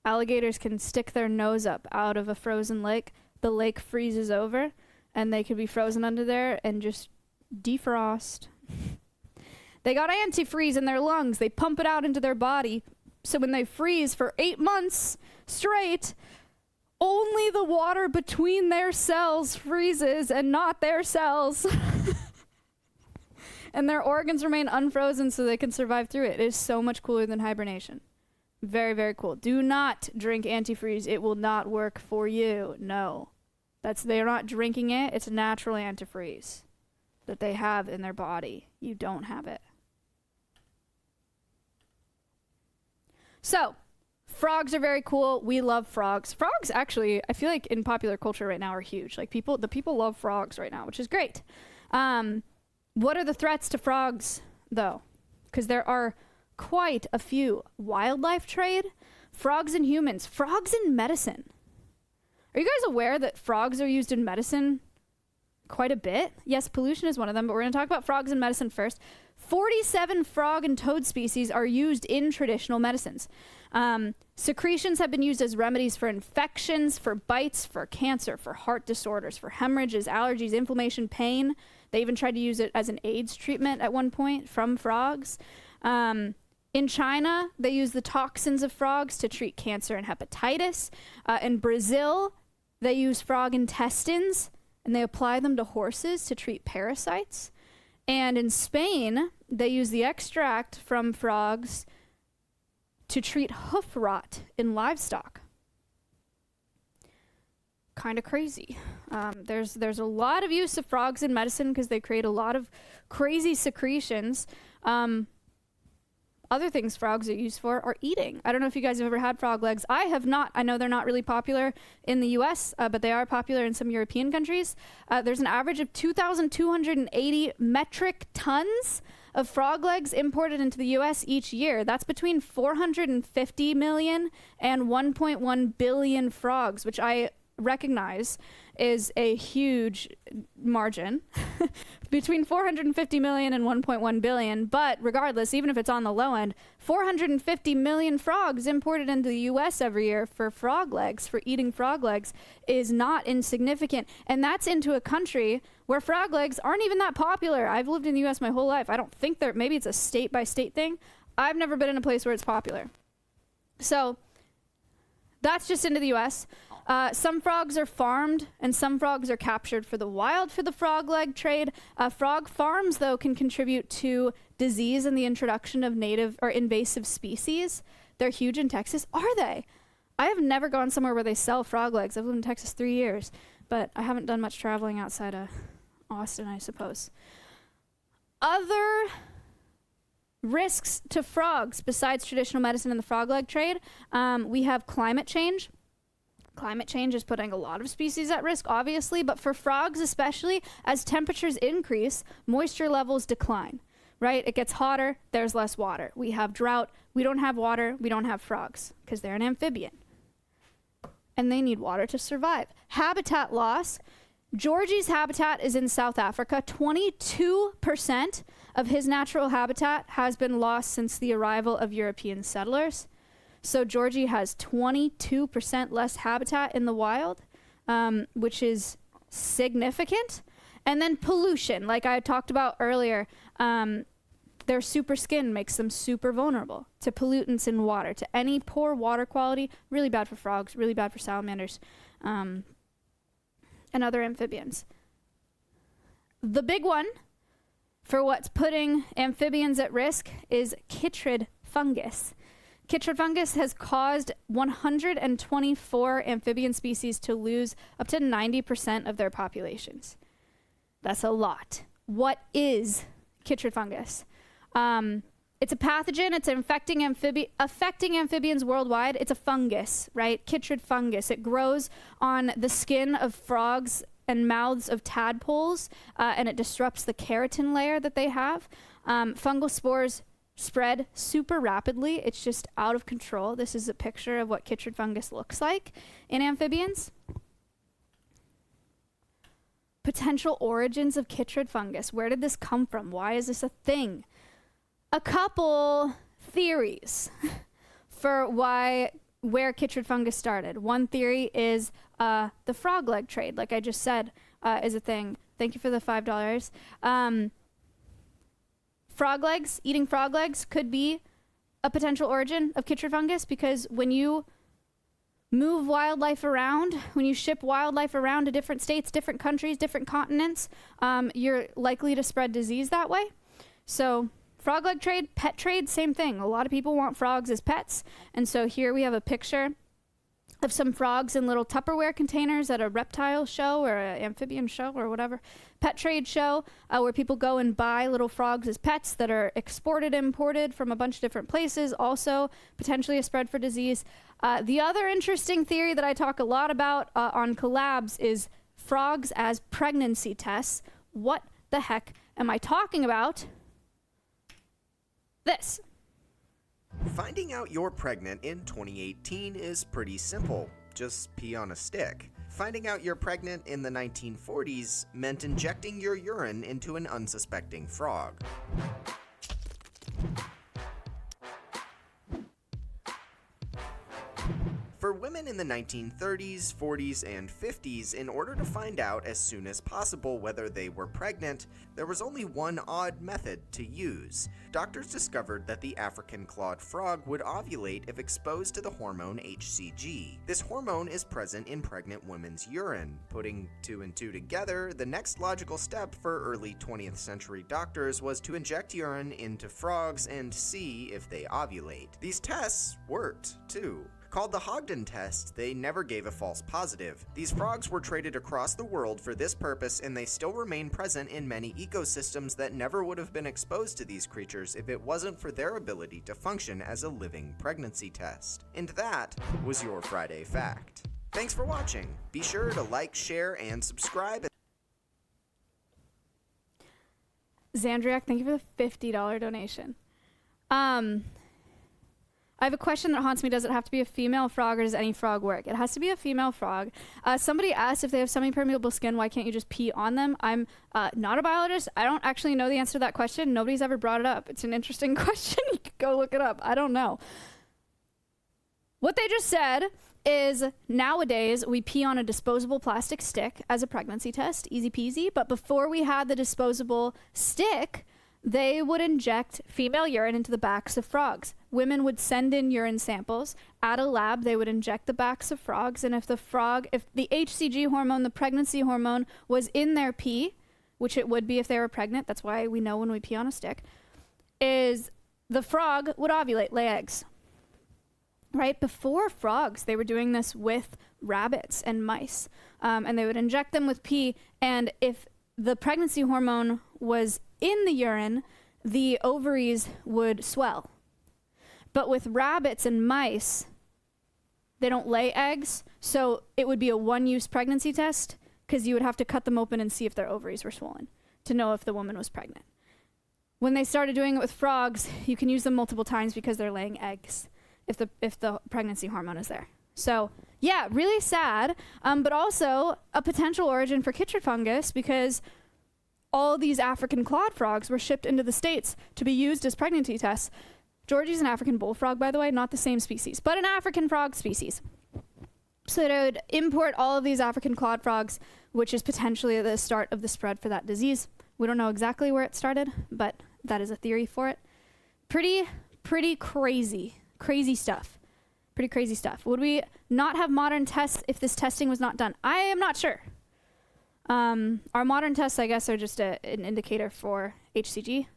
Alligators can stick their nose up out of a frozen lake. The lake freezes over, and they could be frozen under there and just defrost. They got antifreeze in their lungs. They pump it out into their body. So when they freeze for 8 months straight, only the water between their cells freezes and not their cells. And their organs remain unfrozen so they can survive through it. It is so much cooler than hibernation. Very, very cool. Do not drink antifreeze. It will not work for you. No. They're not drinking it. It's natural antifreeze that they have in their body. You don't have it. So, frogs are very cool. We love frogs. Frogs, actually, I feel like in popular culture right now are huge. Like the people love frogs right now, which is great. What are the threats to frogs, though? Because there are quite a few. Wildlife trade, frogs and humans, frogs in medicine. Are you guys aware that frogs are used in medicine quite a bit? Yes, pollution is one of them, but we're going to talk about frogs in medicine first. 47 frog and toad species are used in traditional medicines. Secretions have been used as remedies for infections, for bites, for cancer, for heart disorders, for hemorrhages, allergies, inflammation, pain. They even tried to use it as an AIDS treatment at one point from frogs. In China, they use the toxins of frogs to treat cancer and hepatitis. In Brazil, they use frog intestines and they apply them to horses to treat parasites. And in Spain, they use the extract from frogs to treat hoof rot in livestock. Kind of crazy. There's a lot of use of frogs in medicine because they create a lot of crazy secretions. Other things frogs are used for are eating. I don't know if you guys have ever had frog legs. I have not. I know they're not really popular in the US, but they are popular in some European countries. There's an average of 2,280 metric tons of frog legs imported into the US each year. That's between 450 million and 1.1 billion frogs, which I recognize is a huge margin between 450 million and 1.1 billion. But regardless, even if it's on the low end, 450 million frogs imported into the US every year for frog legs, for eating frog legs, is not insignificant. And that's into a country where frog legs aren't even that popular. I've lived in the US my whole life. I don't think maybe it's a state by state thing. I've never been in a place where it's popular. So that's just into the US. Some frogs are farmed and some frogs are captured for the wild for the frog leg trade. Frog farms, though, can contribute to disease and the introduction of native or invasive species. They're huge in Texas. Are they? I have never gone somewhere where they sell frog legs. I've lived in Texas 3 years, but I haven't done much traveling outside of Austin, I suppose. Other risks to frogs besides traditional medicine and the frog leg trade, we have climate change. Climate change is putting a lot of species at risk, obviously, but for frogs especially, as temperatures increase, moisture levels decline, right? It gets hotter, there's less water. We have drought, we don't have water, we don't have frogs, because they're an amphibian. And they need water to survive. Habitat loss. Georgie's habitat is in South Africa. 22% of his natural habitat has been lost since the arrival of European settlers. So Georgie has 22% less habitat in the wild, which is significant. And then pollution, like I talked about earlier, their super skin makes them super vulnerable to pollutants in water, to any poor water quality. Really bad for frogs, really bad for salamanders, and other amphibians. The big one for what's putting amphibians at risk is chytrid fungus. Chytrid fungus has caused 124 amphibian species to lose up to 90% of their populations. That's a lot. What is chytrid fungus? It's a pathogen. It's affecting amphibians worldwide. It's a fungus, right? Chytrid fungus. It grows on the skin of frogs and mouths of tadpoles, and it disrupts the keratin layer that they have. Fungal spores spread super rapidly. It's just out of control. This is a picture of what chytrid fungus looks like in amphibians. Potential origins of chytrid fungus. Where did this come from? Why is this a thing? A couple theories for where chytrid fungus started. One theory is the frog leg trade, like I just said, is a thing. Thank you for the $5. Frog legs, eating frog legs could be a potential origin of chytrid fungus, because when you move wildlife around, when you ship wildlife around to different states, different countries, different continents, you're likely to spread disease that way. So frog leg trade, pet trade, same thing. A lot of people want frogs as pets. And so here we have a picture of some frogs in little Tupperware containers at a reptile show or an amphibian show or whatever, pet trade show, where people go and buy little frogs as pets that are exported, imported from a bunch of different places, also potentially a spread for disease. The other interesting theory that I talk a lot about on collabs is frogs as pregnancy tests. What the heck am I talking about? This. Finding out you're pregnant in 2018 is pretty simple. Just pee on a stick. Finding out you're pregnant in the 1940s meant injecting your urine into an unsuspecting frog. women in the 1930s, 40s, and 50s, in order to find out as soon as possible whether they were pregnant, there was only one odd method to use. Doctors discovered that the African clawed frog would ovulate if exposed to the hormone HCG. This hormone is present in pregnant women's urine. Putting two and two together, the next logical step for early 20th century doctors was to inject urine into frogs and see if they ovulate. These tests worked, too. Called the Hogden test, they never gave a false positive. These frogs were traded across the world for this purpose, and they still remain present in many ecosystems that never would have been exposed to these creatures if it wasn't for their ability to function as a living pregnancy test. And that was your Friday Fact. Thanks for watching. Be sure to like, share, and subscribe. Zandriak, thank you for the $50 donation. I have a question that haunts me. Does it have to be a female frog, or does any frog work? It has to be a female frog. Somebody asked if they have semi-permeable skin, why can't you just pee on them? I'm not a biologist. I don't actually know the answer to that question. Nobody's ever brought it up. It's an interesting question. You could go look it up. I don't know. What they just said is nowadays we pee on a disposable plastic stick as a pregnancy test. Easy peasy. But before we had the disposable stick, they would inject female urine into the backs of frogs. Women would send in urine samples. At a lab, they would inject the backs of frogs, and if the HCG hormone, the pregnancy hormone, was in their pee, which it would be if they were pregnant, that's why we know when we pee on a stick, is the frog would ovulate, lay eggs. Right? Before frogs, they were doing this with rabbits and mice, and they would inject them with pee, and if the pregnancy hormone was in the urine, the ovaries would swell. But with rabbits and mice, they don't lay eggs, so it would be a one-use pregnancy test, because you would have to cut them open and see if their ovaries were swollen to know if the woman was pregnant. When they started doing it with frogs, you can use them multiple times because they're laying eggs if the pregnancy hormone is there. So yeah, really sad, but also a potential origin for chytrid fungus, because all these African clawed frogs were shipped into the States to be used as pregnancy tests. Georgie's an African bullfrog, by the way, not the same species, but an African frog species. So they would import all of these African clawed frogs, which is potentially the start of the spread for that disease. We don't know exactly where it started, but that is a theory for it. Pretty crazy stuff. Pretty crazy stuff. Would we not have modern tests if this testing was not done? I am not sure. Our modern tests, I guess, are just an indicator for HCG.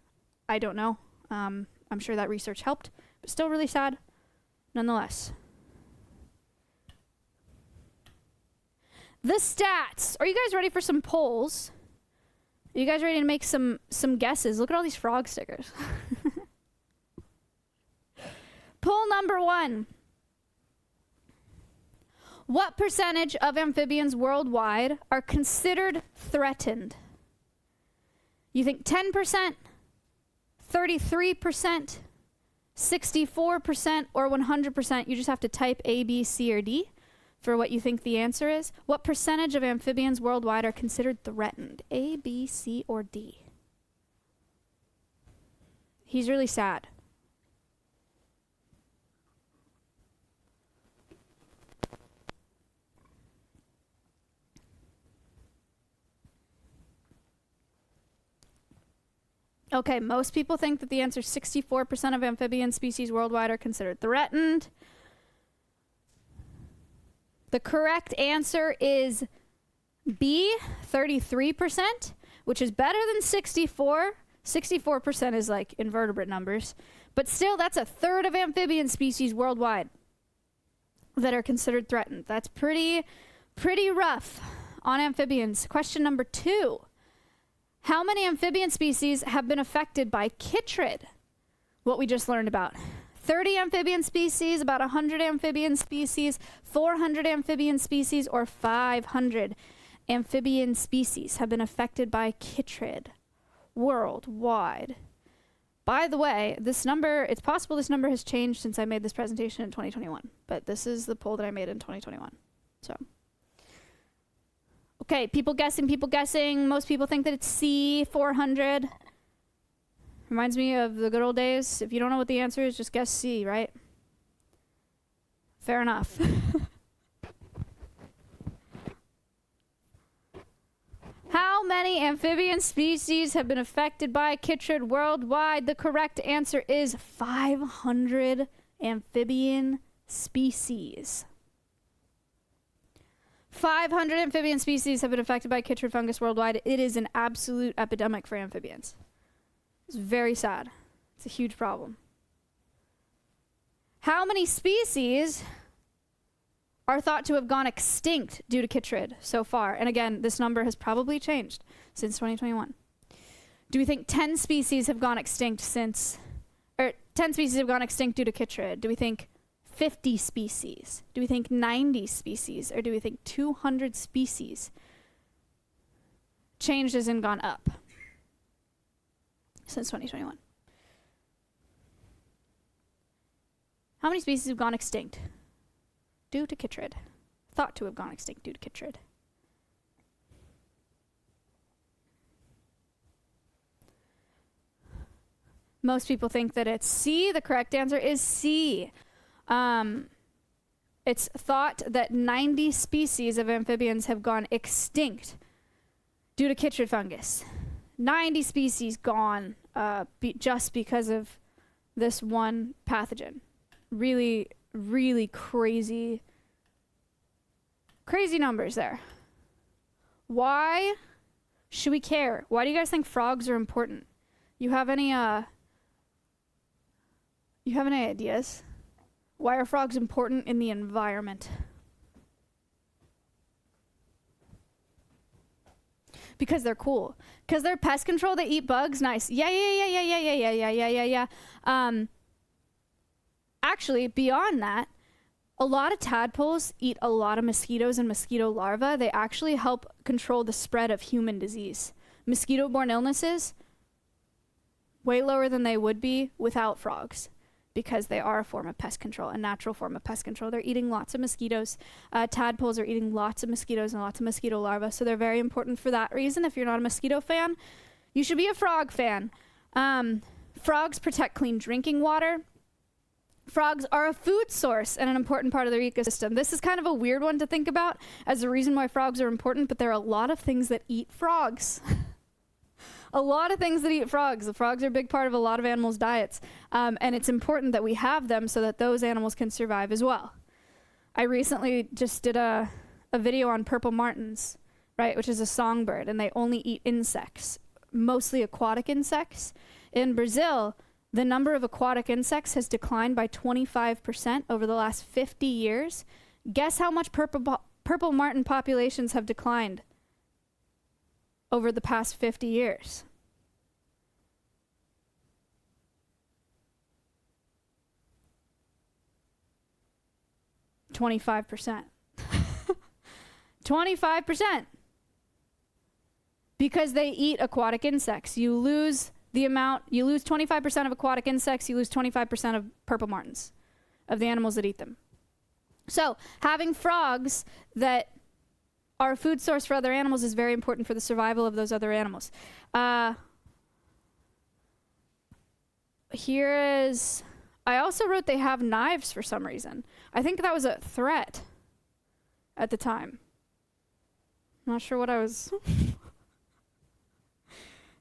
I don't know. I'm sure that research helped, but still really sad nonetheless. The stats. Are you guys ready for some polls? Are you guys ready to make some guesses? Look at all these frog stickers. Poll number 1. What percentage of amphibians worldwide are considered threatened? You think 10%, 33%, 64%, or 100%? You just have to type A, B, C, or D for what you think the answer is. What percentage of amphibians worldwide are considered threatened? A, B, C, or D? He's really sad. Okay, most people think that the answer is 64% of amphibian species worldwide are considered threatened. The correct answer is B, 33%, which is better than 64. 64% is like invertebrate numbers. But still, that's a third of amphibian species worldwide that are considered threatened. That's pretty rough on amphibians. Question number 2. How many amphibian species have been affected by chytrid? What we just learned about. 30 amphibian species, about 100 amphibian species, 400 amphibian species, or 500 amphibian species have been affected by chytrid worldwide. By the way, this number, it's possible this number has changed since I made this presentation in 2021, but this is the poll that I made in 2021. So. Okay, people guessing. Most people think that it's C, 400. Reminds me of the good old days. If you don't know what the answer is, just guess C, right? Fair enough. How many amphibian species have been affected by chytrid worldwide? The correct answer is 500 amphibian species. 500 amphibian species have been affected by chytrid fungus worldwide. It is an absolute epidemic for amphibians. It's very sad. It's a huge problem. How many species are thought to have gone extinct due to chytrid so far? And again, this number has probably changed since 2021. Do we think 10 species have gone extinct since, or 10 species have gone extinct due to chytrid? Do we think 50 species? Do we think 90 species? Or do we think 200 species changed as in gone up since 2021? How many species have gone extinct due to chytrid? Thought to have gone extinct due to chytrid. Most people think that it's C. The correct answer is C. It's thought that 90 species of amphibians have gone extinct due to chytrid fungus. 90 species gone just because of this one pathogen. Really, really crazy numbers there. Why should we care? Why do you guys think frogs are important? You have any ideas? Why are frogs important in the environment? Because they're cool. Because they're pest control, they eat bugs. Nice. Yeah. Actually, beyond that, a lot of tadpoles eat a lot of mosquitoes and mosquito larvae. They actually help control the spread of human disease. Mosquito-borne illnesses, way lower than they would be without frogs, because they are a form of pest control, a natural form of pest control. They're eating lots of mosquitoes. Tadpoles are eating lots of mosquitoes and lots of mosquito larvae, so they're very important for that reason. If you're not a mosquito fan, you should be a frog fan. Frogs protect clean drinking water. Frogs are a food source and an important part of their ecosystem. This is kind of a weird one to think about as the reason why frogs are important, but there are a lot of things that eat frogs. A lot of things that eat frogs. The frogs are a big part of a lot of animals' diets. And it's important that we have them so that those animals can survive as well. I recently just did a video on purple martins, right, which is a songbird, and they only eat insects, mostly aquatic insects. In Brazil, the number of aquatic insects has declined by 25% over the last 50 years. Guess how much purple martin populations have declined over the past 50 years? %. 25%. Because they eat aquatic insects. You lose 25% of aquatic insects, you lose 25% of purple martins, of the animals that eat them. So having frogs that are a food source for other animals is very important for the survival of those other animals. I also wrote they have knives for some reason. I think that was a threat at the time. Not sure what I was...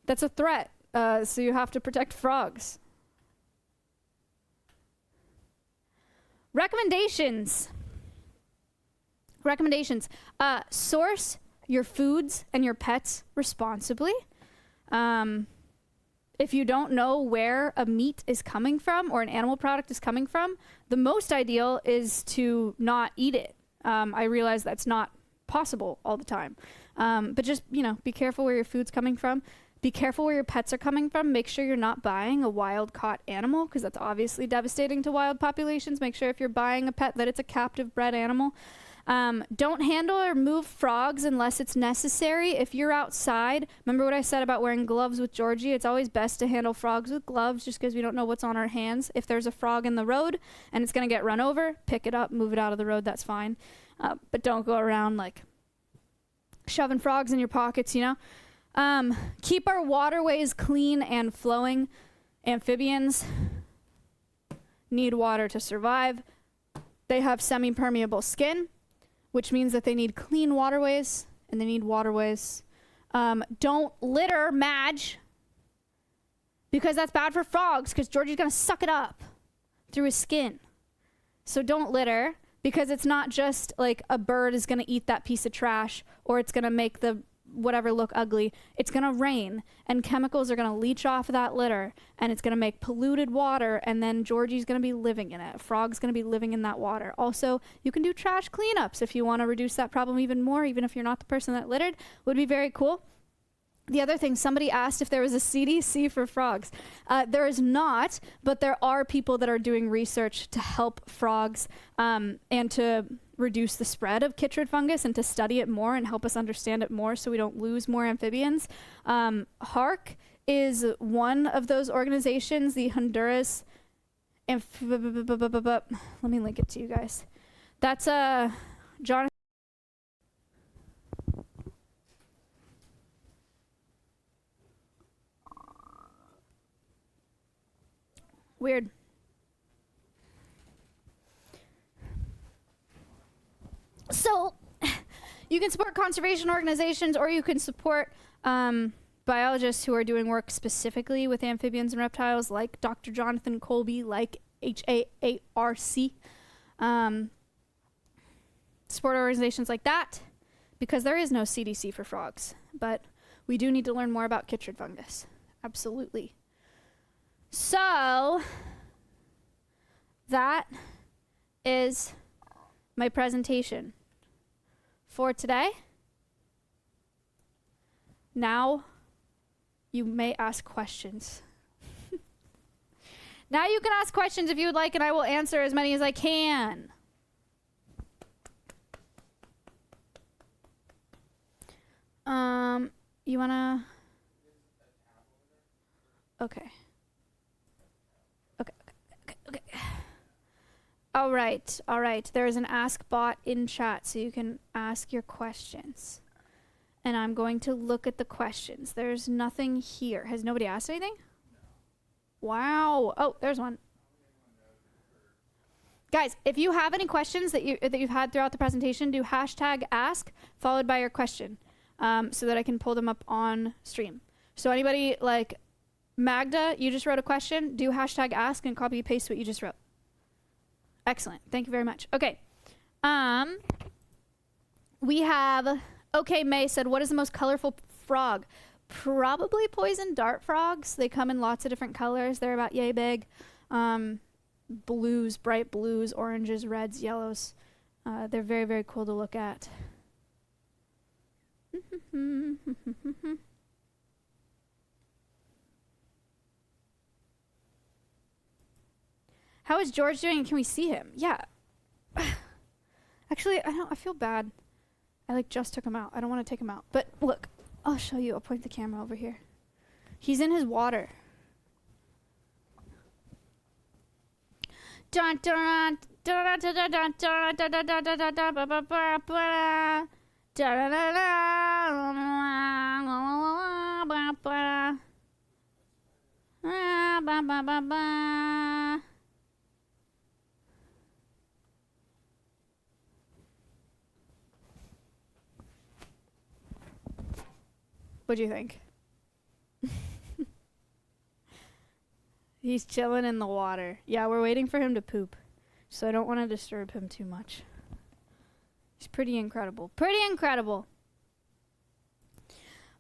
That's a threat. So you have to protect frogs. Recommendations. Source your foods and your pets responsibly. If you don't know where a meat is coming from or an animal product is coming from, the most ideal is to not eat it. I realize that's not possible all the time. But just, be careful where your food's coming from. Be careful where your pets are coming from. Make sure you're not buying a wild-caught animal, because that's obviously devastating to wild populations. Make sure if you're buying a pet that it's a captive-bred animal. Don't handle or move frogs unless it's necessary. If you're outside, remember what I said about wearing gloves with Georgie? It's always best to handle frogs with gloves just because we don't know what's on our hands. If there's a frog in the road and it's going to get run over, pick it up, move it out of the road, that's fine. But don't go around like shoving frogs in your pockets, Keep our waterways clean and flowing. Amphibians need water to survive. They have semi-permeable skin, which means that they need clean waterways, and they need waterways Don't litter, Madge, because that's bad for frogs, because Georgie's going to suck it up through his skin. So don't litter, because it's not just like a bird is going to eat that piece of trash or it's going to make the whatever look ugly. It's going to rain and chemicals are going to leach off of that litter and it's going to make polluted water, and then Georgie's going to be living in it. Frog's going to be living in that water. Also, you can do trash cleanups if you want to reduce that problem even more, even if you're not the person that littered. Would be very cool. The other thing, somebody asked if there was a CDC for frogs. There is not, but there are people that are doing research to help frogs and to reduce the spread of chytrid fungus and to study it more and help us understand it more so we don't lose more amphibians. HARC is one of those organizations, the Honduras let me link it to you guys. That's Jonathan. Weird. So, you can support conservation organizations or you can support biologists who are doing work specifically with amphibians and reptiles, like Dr. Jonathan Colby, like HAARC. Support organizations like that, because there is no CDC for frogs. But we do need to learn more about chytrid fungus. Absolutely. So, that is my presentation for today. Now, you may ask questions. Now you can ask questions if you would like, and I will answer as many as I can. You wanna? Okay. Okay. All right. There is an ask bot in chat, so you can ask your questions. And I'm going to look at the questions. There's nothing here. Has nobody asked anything? No. Wow. Oh, there's one. Guys, if you have any questions that you've had throughout the presentation, do hashtag ask followed by your question, so that I can pull them up on stream. So anybody like Magda, you just wrote a question, do hashtag ask and copy and paste what you just wrote. Excellent. Thank you very much. Okay. We have, okay, May said, what is the most colorful frog? Probably poison dart frogs. They come in lots of different colors. They're about yay big. Blues, bright blues, oranges, reds, yellows. They're very, very cool to look at. How is George doing? Can we see him? Yeah. Actually, I feel bad. I just took him out. I don't want to take him out. But look, I'll show you. I'll point the camera over here. He's in his water. Dun dun dun dun dun dun dun dun dun dun dun dun ba ba ba ba da da da da ba ba ba ba. What do you think? He's chilling in the water. Yeah, we're waiting for him to poop, so I don't want to disturb him too much. He's pretty incredible. Pretty incredible.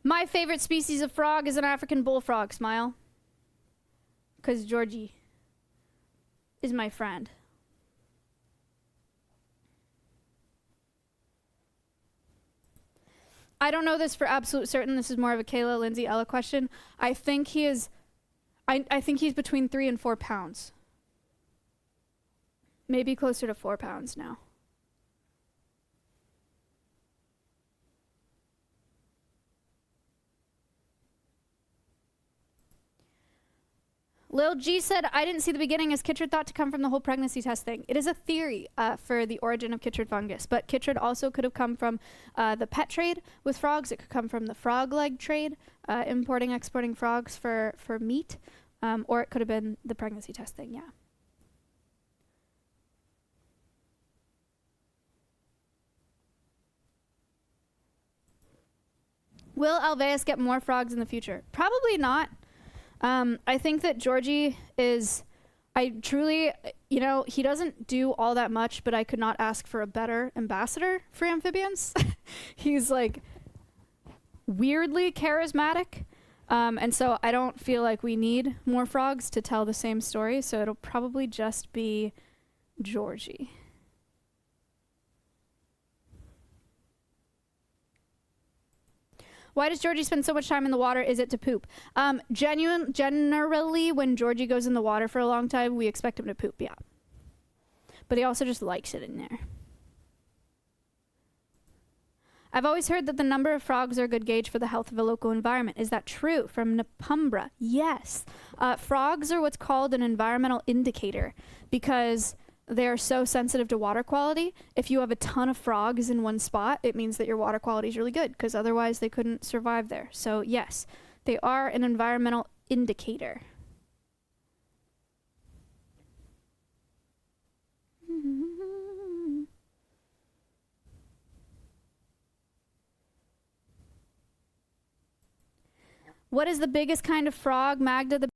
My favorite species of frog is an African bullfrog. Smile. Because Georgie is my friend. I don't know this for absolute certain. This is more of a Kayla, Lindsay, Ella question. I think he is... I think he's between 3 and 4 pounds. Maybe closer to 4 pounds now. Lil G said, I didn't see the beginning. Is chytrid thought to come from the whole pregnancy test thing? It is a theory for the origin of chytrid fungus, but chytrid also could have come from the pet trade with frogs. It could come from the frog leg trade, importing, exporting frogs for meat, or it could have been the pregnancy test thing, yeah. Will Alveus get more frogs in the future? Probably not. I think that Georgie is, I truly, you know, he doesn't do all that much, but I could not ask for a better ambassador for amphibians. He's like weirdly charismatic. And so I don't feel like we need more frogs to tell the same story. So it'll probably just be Georgie. Why does Georgie spend so much time in the water? Is it to poop? Generally, when Georgie goes in the water for a long time, we expect him to poop, yeah. But he also just likes it in there. I've always heard that the number of frogs are a good gauge for the health of a local environment. Is that true? From Napumbra. Yes. Frogs are what's called an environmental indicator because they're so sensitive to water quality. If you have a ton of frogs in one spot, it means that your water quality is really good because otherwise they couldn't survive there. So yes, they are an environmental indicator. What is the biggest kind of frog, Magda? The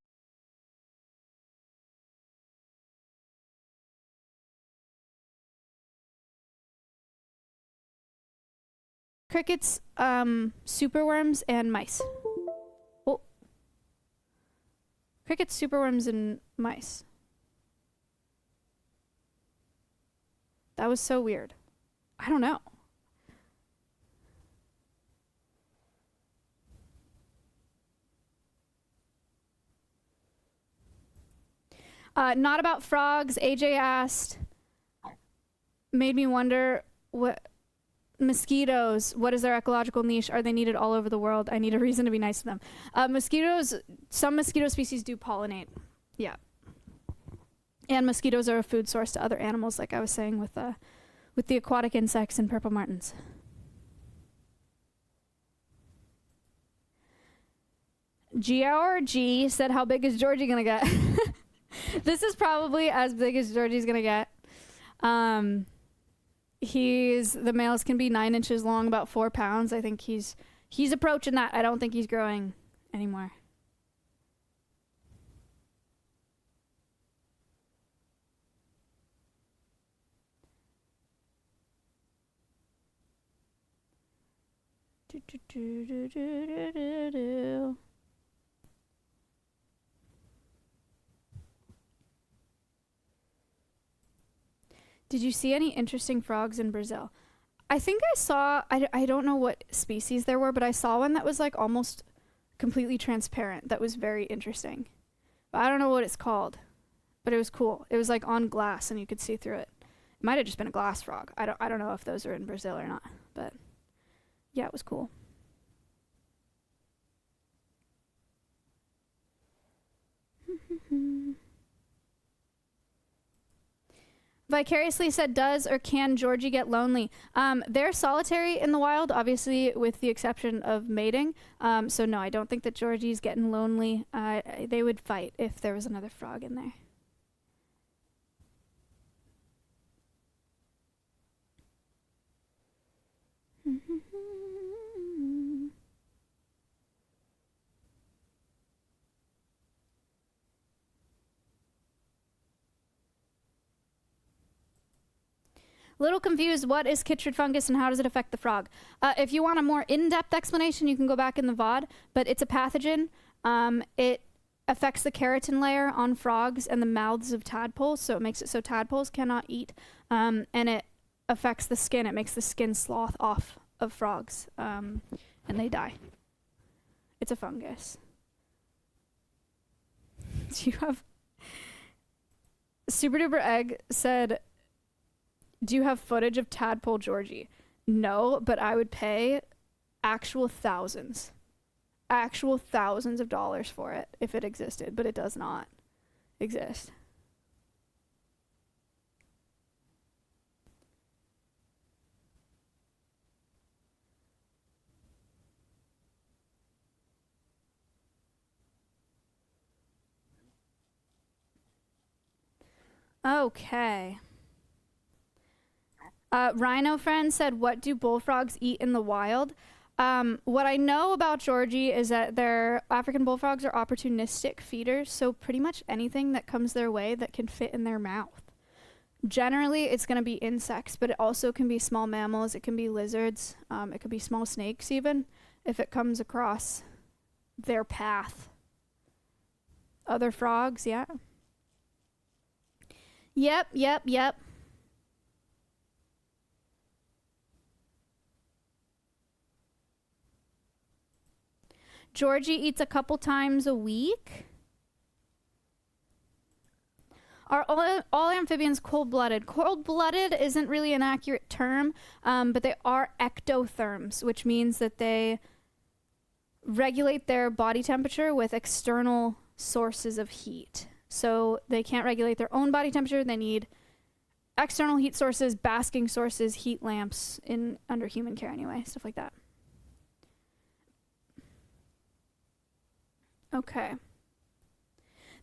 crickets, superworms, and mice. Oh. Crickets, superworms, and mice. That was so weird. I don't know. Not about frogs, AJ asked. Made me wonder what mosquitoes, what is their ecological niche? Are they needed all over the world? I need a reason to be nice to them. Mosquitoes, some mosquito species do pollinate. Yeah. And mosquitoes are a food source to other animals, like I was saying with the aquatic insects and purple martins. Georgie said, how big is Georgie gonna get? This is probably as big as Georgie's gonna get. The males can be 9 inches long, about 4 pounds. I think he's approaching that. I don't think he's growing anymore. Did you see any interesting frogs in Brazil? I think I saw, I don't know what species there were, but I saw one that was like almost completely transparent. That was very interesting. But I don't know what it's called, but it was cool. It was like on glass and you could see through it. It might have just been a glass frog. I don't know if those are in Brazil or not, but yeah, it was cool. Vicariously said, does or can Georgie get lonely? They're solitary in the wild, obviously, with the exception of mating. So no, I don't think that Georgie's getting lonely. They would fight if there was another frog in there. Little confused, what is chytrid fungus and how does it affect the frog? If you want a more in-depth explanation, you can go back in the VOD, but it's a pathogen. It affects the keratin layer on frogs and the mouths of tadpoles, so it makes it so tadpoles cannot eat, and it affects the skin. It makes the skin slough off of frogs, and they die. It's a fungus. Do you have... Super Duper Egg said... Do you have footage of tadpole Georgie? No, but I would pay actual thousands of dollars for it if it existed, but it does not exist. Okay. Rhino Friend said, what do bullfrogs eat in the wild? What I know about Georgie is that their African bullfrogs are opportunistic feeders, so pretty much anything that comes their way that can fit in their mouth. Generally, it's going to be insects, but it also can be small mammals. It can be lizards. It could be small snakes even, if it comes across their path. Other frogs, yeah. Yep. Georgie eats a couple times a week. Are all amphibians cold-blooded? Cold-blooded isn't really an accurate term, but they are ectotherms, which means that they regulate their body temperature with external sources of heat. So they can't regulate their own body temperature. They need external heat sources, basking sources, heat lamps under human care anyway, stuff like that. Okay.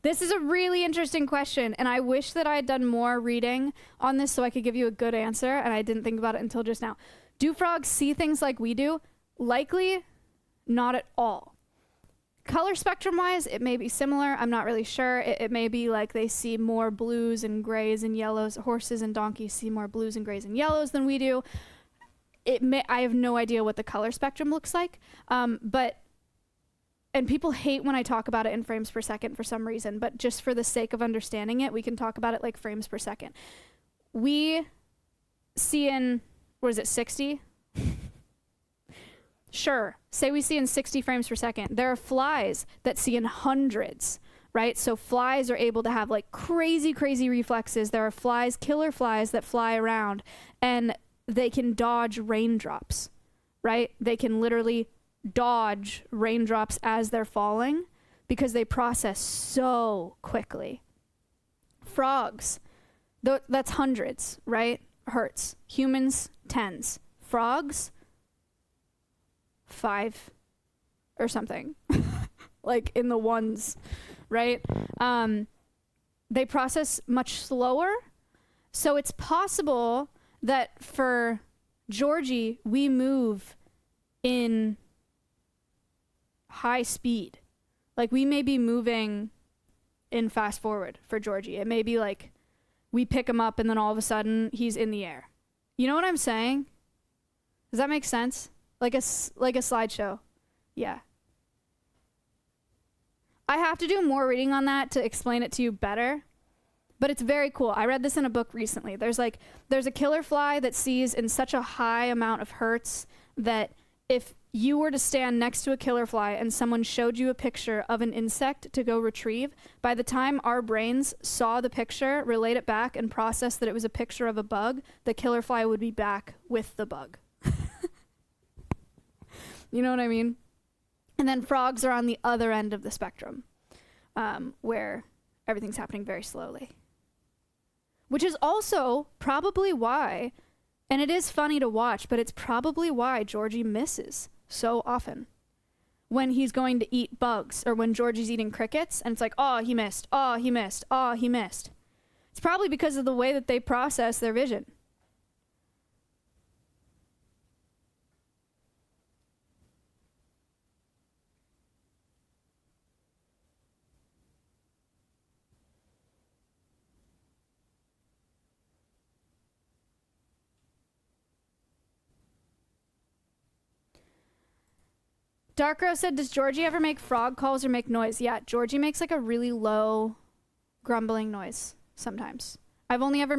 This is a really interesting question, and I wish that I had done more reading on this so I could give you a good answer, and I didn't think about it until just now. Do frogs see things like we do? Likely, not at all. Color spectrum-wise, it may be similar. I'm not really sure. It may be like they see more blues and grays and yellows. Horses and donkeys see more blues and grays and yellows than we do. I have no idea what the color spectrum looks like, and people hate when I talk about it in frames per second for some reason, but just for the sake of understanding it, we can talk about it like frames per second. We see in, 60? Sure, say we see in 60 frames per second. There are flies that see in hundreds, right? So flies are able to have like crazy reflexes. There are flies, killer flies that fly around, and they can dodge raindrops, right? They can literally dodge raindrops as they're falling because they process so quickly. Frogs, that's hundreds, right? Hertz. Humans, tens. Frogs, 5 or something. Like in the ones, right? They process much slower. So it's possible that for Georgie, we move in high speed. Like we may be moving in fast forward for Georgie. It may be like we pick him up and then all of a sudden he's in the air. You know what I'm saying? Does that make sense? Like a slideshow. Yeah. I have to do more reading on that to explain it to you better, but it's very cool. I read this in a book recently. There's a killer fly that sees in such a high amount of hertz that if you were to stand next to a killer fly and someone showed you a picture of an insect to go retrieve, by the time our brains saw the picture, relate it back, and process that it was a picture of a bug, the killer fly would be back with the bug. You know what I mean? And then frogs are on the other end of the spectrum, where everything's happening very slowly. Which is also probably why, and it is funny to watch, but it's probably why Georgie misses so often when he's going to eat bugs, or when Georgie's eating crickets and it's like, oh, he missed, oh, he missed, oh, he missed. It's probably because of the way that they process their vision. Darkrow said, does Georgie ever make frog calls or make noise? Yeah, Georgie makes like a really low grumbling noise sometimes. I've only ever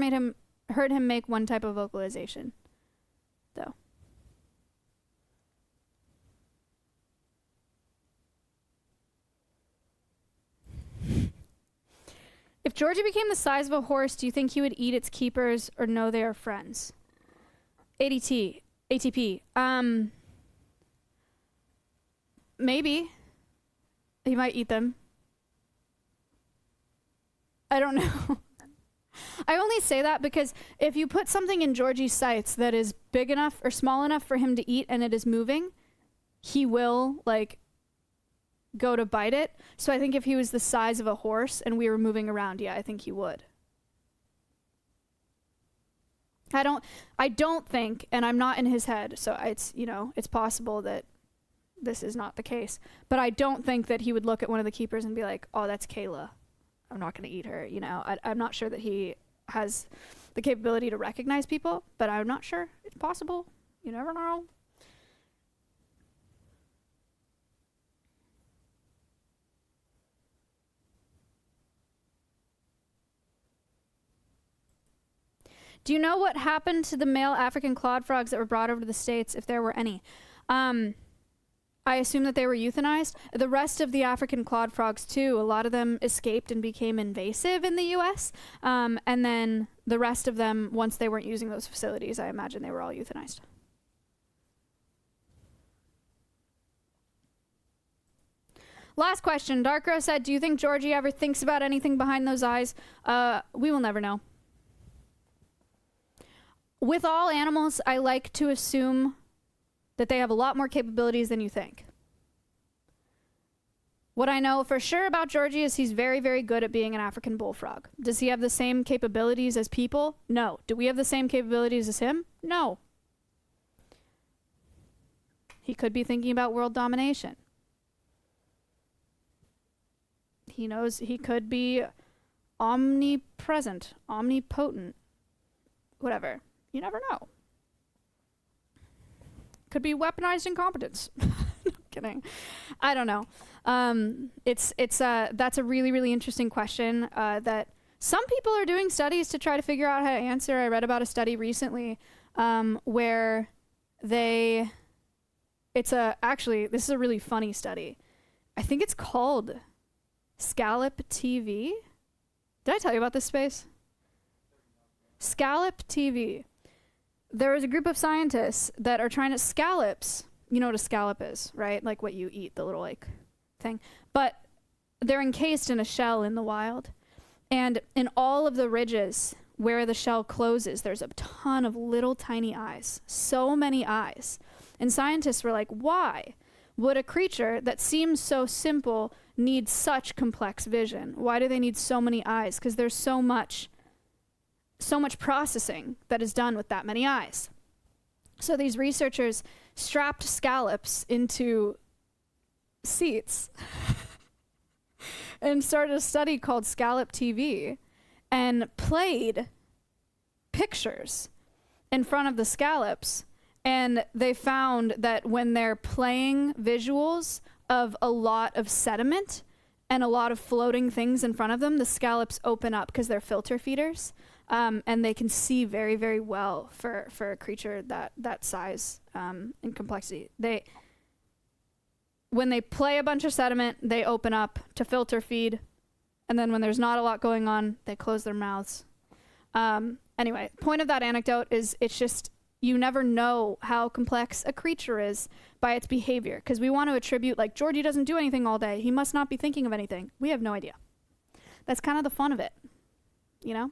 heard him make one type of vocalization, though. If Georgie became the size of a horse, do you think he would eat its keepers or know they are friends? ATP. Maybe. He might eat them. I don't know. I only say that because if you put something in Georgie's sights that is big enough or small enough for him to eat and it is moving, he will, like, go to bite it. So I think if he was the size of a horse and we were moving around, yeah, I think he would. I don't think, and I'm not in his head, so it's, you know, it's possible that this is not the case, but I don't think that he would look at one of the keepers and be like, oh, that's Kayla, I'm not going to eat her. You know, I'm not sure that he has the capability to recognize people, but I'm not sure. It's possible. You never know. Do you know what happened to the male African clawed frogs that were brought over to the States, if there were any? I assume that they were euthanized. The rest of the African clawed frogs, too, a lot of them escaped and became invasive in the U.S. And then the rest of them, once they weren't using those facilities, I imagine they were all euthanized. Last question. Darkro said, do you think Georgie ever thinks about anything behind those eyes? We will never know. With all animals, I like to assume that they have a lot more capabilities than you think. What I know for sure about Georgie is he's very, very good at being an African bullfrog. Does he have the same capabilities as people? No. Do we have the same capabilities as him? No. He could be thinking about world domination. He knows he could be omnipresent, omnipotent, whatever. You never know. Could be weaponized incompetence. No, kidding. I don't know. That's a really, really interesting question that some people are doing studies to try to figure out how to answer. I read about a study recently where actually, this is a really funny study. I think it's called Scallop TV. Did I tell you about this space? Scallop TV. There is a group of scientists that are trying to scallops. You know what a scallop is, right? Like what you eat, the little like thing. But they're encased in a shell in the wild. And in all of the ridges where the shell closes, there's a ton of little tiny eyes. So many eyes. And scientists were like, why would a creature that seems so simple need such complex vision? Why do they need so many eyes? Because there's so much processing that is done with that many eyes. So these researchers strapped scallops into seats and started a study called Scallop TV and played pictures in front of the scallops. And they found that when they're playing visuals of a lot of sediment and a lot of floating things in front of them, the scallops open up because they're filter feeders. And they can see very, very well for a creature that size and complexity. When they play a bunch of sediment, they open up to filter feed. And then when there's not a lot going on, they close their mouths. Anyway, point of that anecdote is it's just, you never know how complex a creature is by its behavior. Because we want to attribute, like, Georgie doesn't do anything all day. He must not be thinking of anything. We have no idea. That's kind of the fun of it, you know?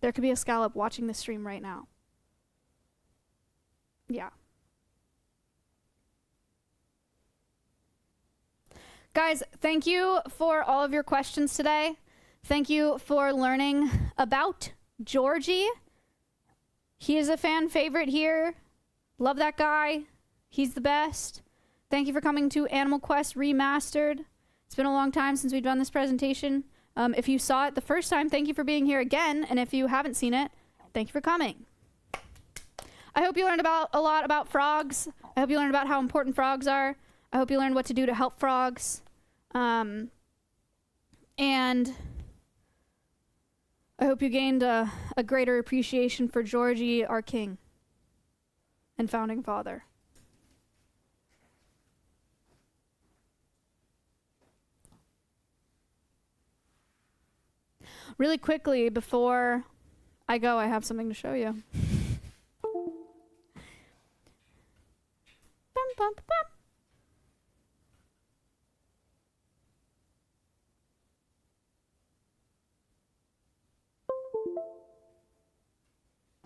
There could be a scallop watching this stream right now. Yeah. Guys, thank you for all of your questions today. Thank you for learning about Georgie. He is a fan favorite here. Love that guy. He's the best. Thank you for coming to Animal Quest Remastered. It's been a long time since we've done this presentation. If you saw it the first time, thank you for being here again. And if you haven't seen it, thank you for coming. I hope you learned a lot about frogs. I hope you learned about how important frogs are. I hope you learned what to do to help frogs. And I hope you gained a greater appreciation for Georgie, our king and founding father. Really quickly, before I go, I have something to show you. Bum, bum, bum.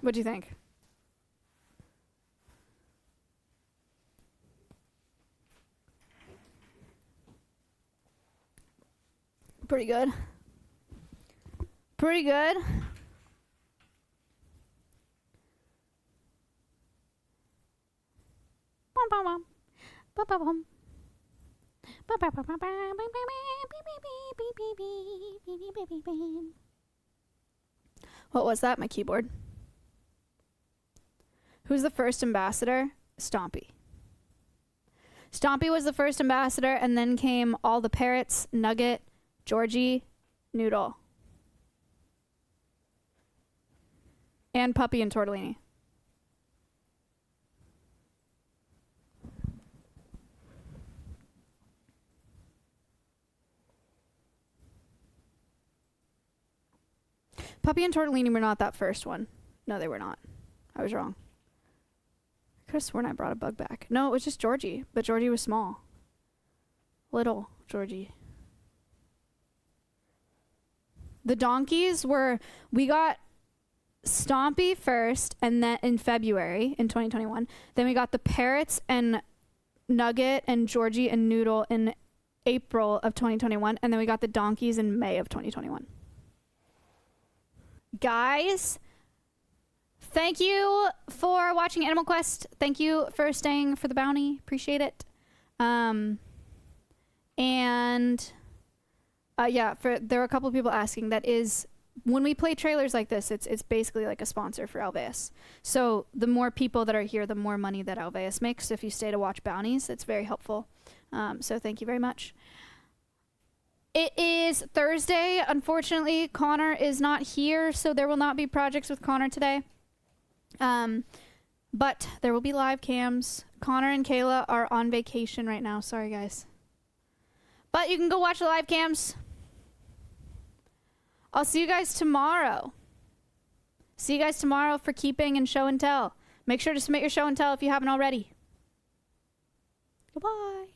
What do you think? Pretty good. Pretty good. What was that? My keyboard. Who's the first ambassador? Stompy. Stompy was the first ambassador, and then came all the parrots, Nugget, Georgie, Noodle. And Puppy and Tortellini. Puppy and Tortellini were not that first one. No, they were not. I was wrong. I could have sworn I brought a bug back. No, it was just Georgie, but Georgie was small. Little Georgie. The donkeys were, we got Stompy first, and then in February in 2021. Then we got the parrots and Nugget and Georgie and Noodle in April of 2021, and then we got the donkeys in May of 2021. Guys, thank you for watching Animal Quest. Thank you for staying for the bounty. Appreciate it. Yeah, there were a couple of people asking. That is, when we play trailers like this, it's basically like a sponsor for Alveus. So the more people that are here, the more money that Alveus makes. So if you stay to watch bounties, it's very helpful. So thank you very much. It is Thursday. Unfortunately, Connor is not here, so there will not be projects with Connor today. But there will be live cams. Connor and Kayla are on vacation right now. Sorry, guys. But you can go watch the live cams. I'll see you guys tomorrow. See you guys tomorrow for keeping and show and tell. Make sure to submit your show and tell if you haven't already. Goodbye.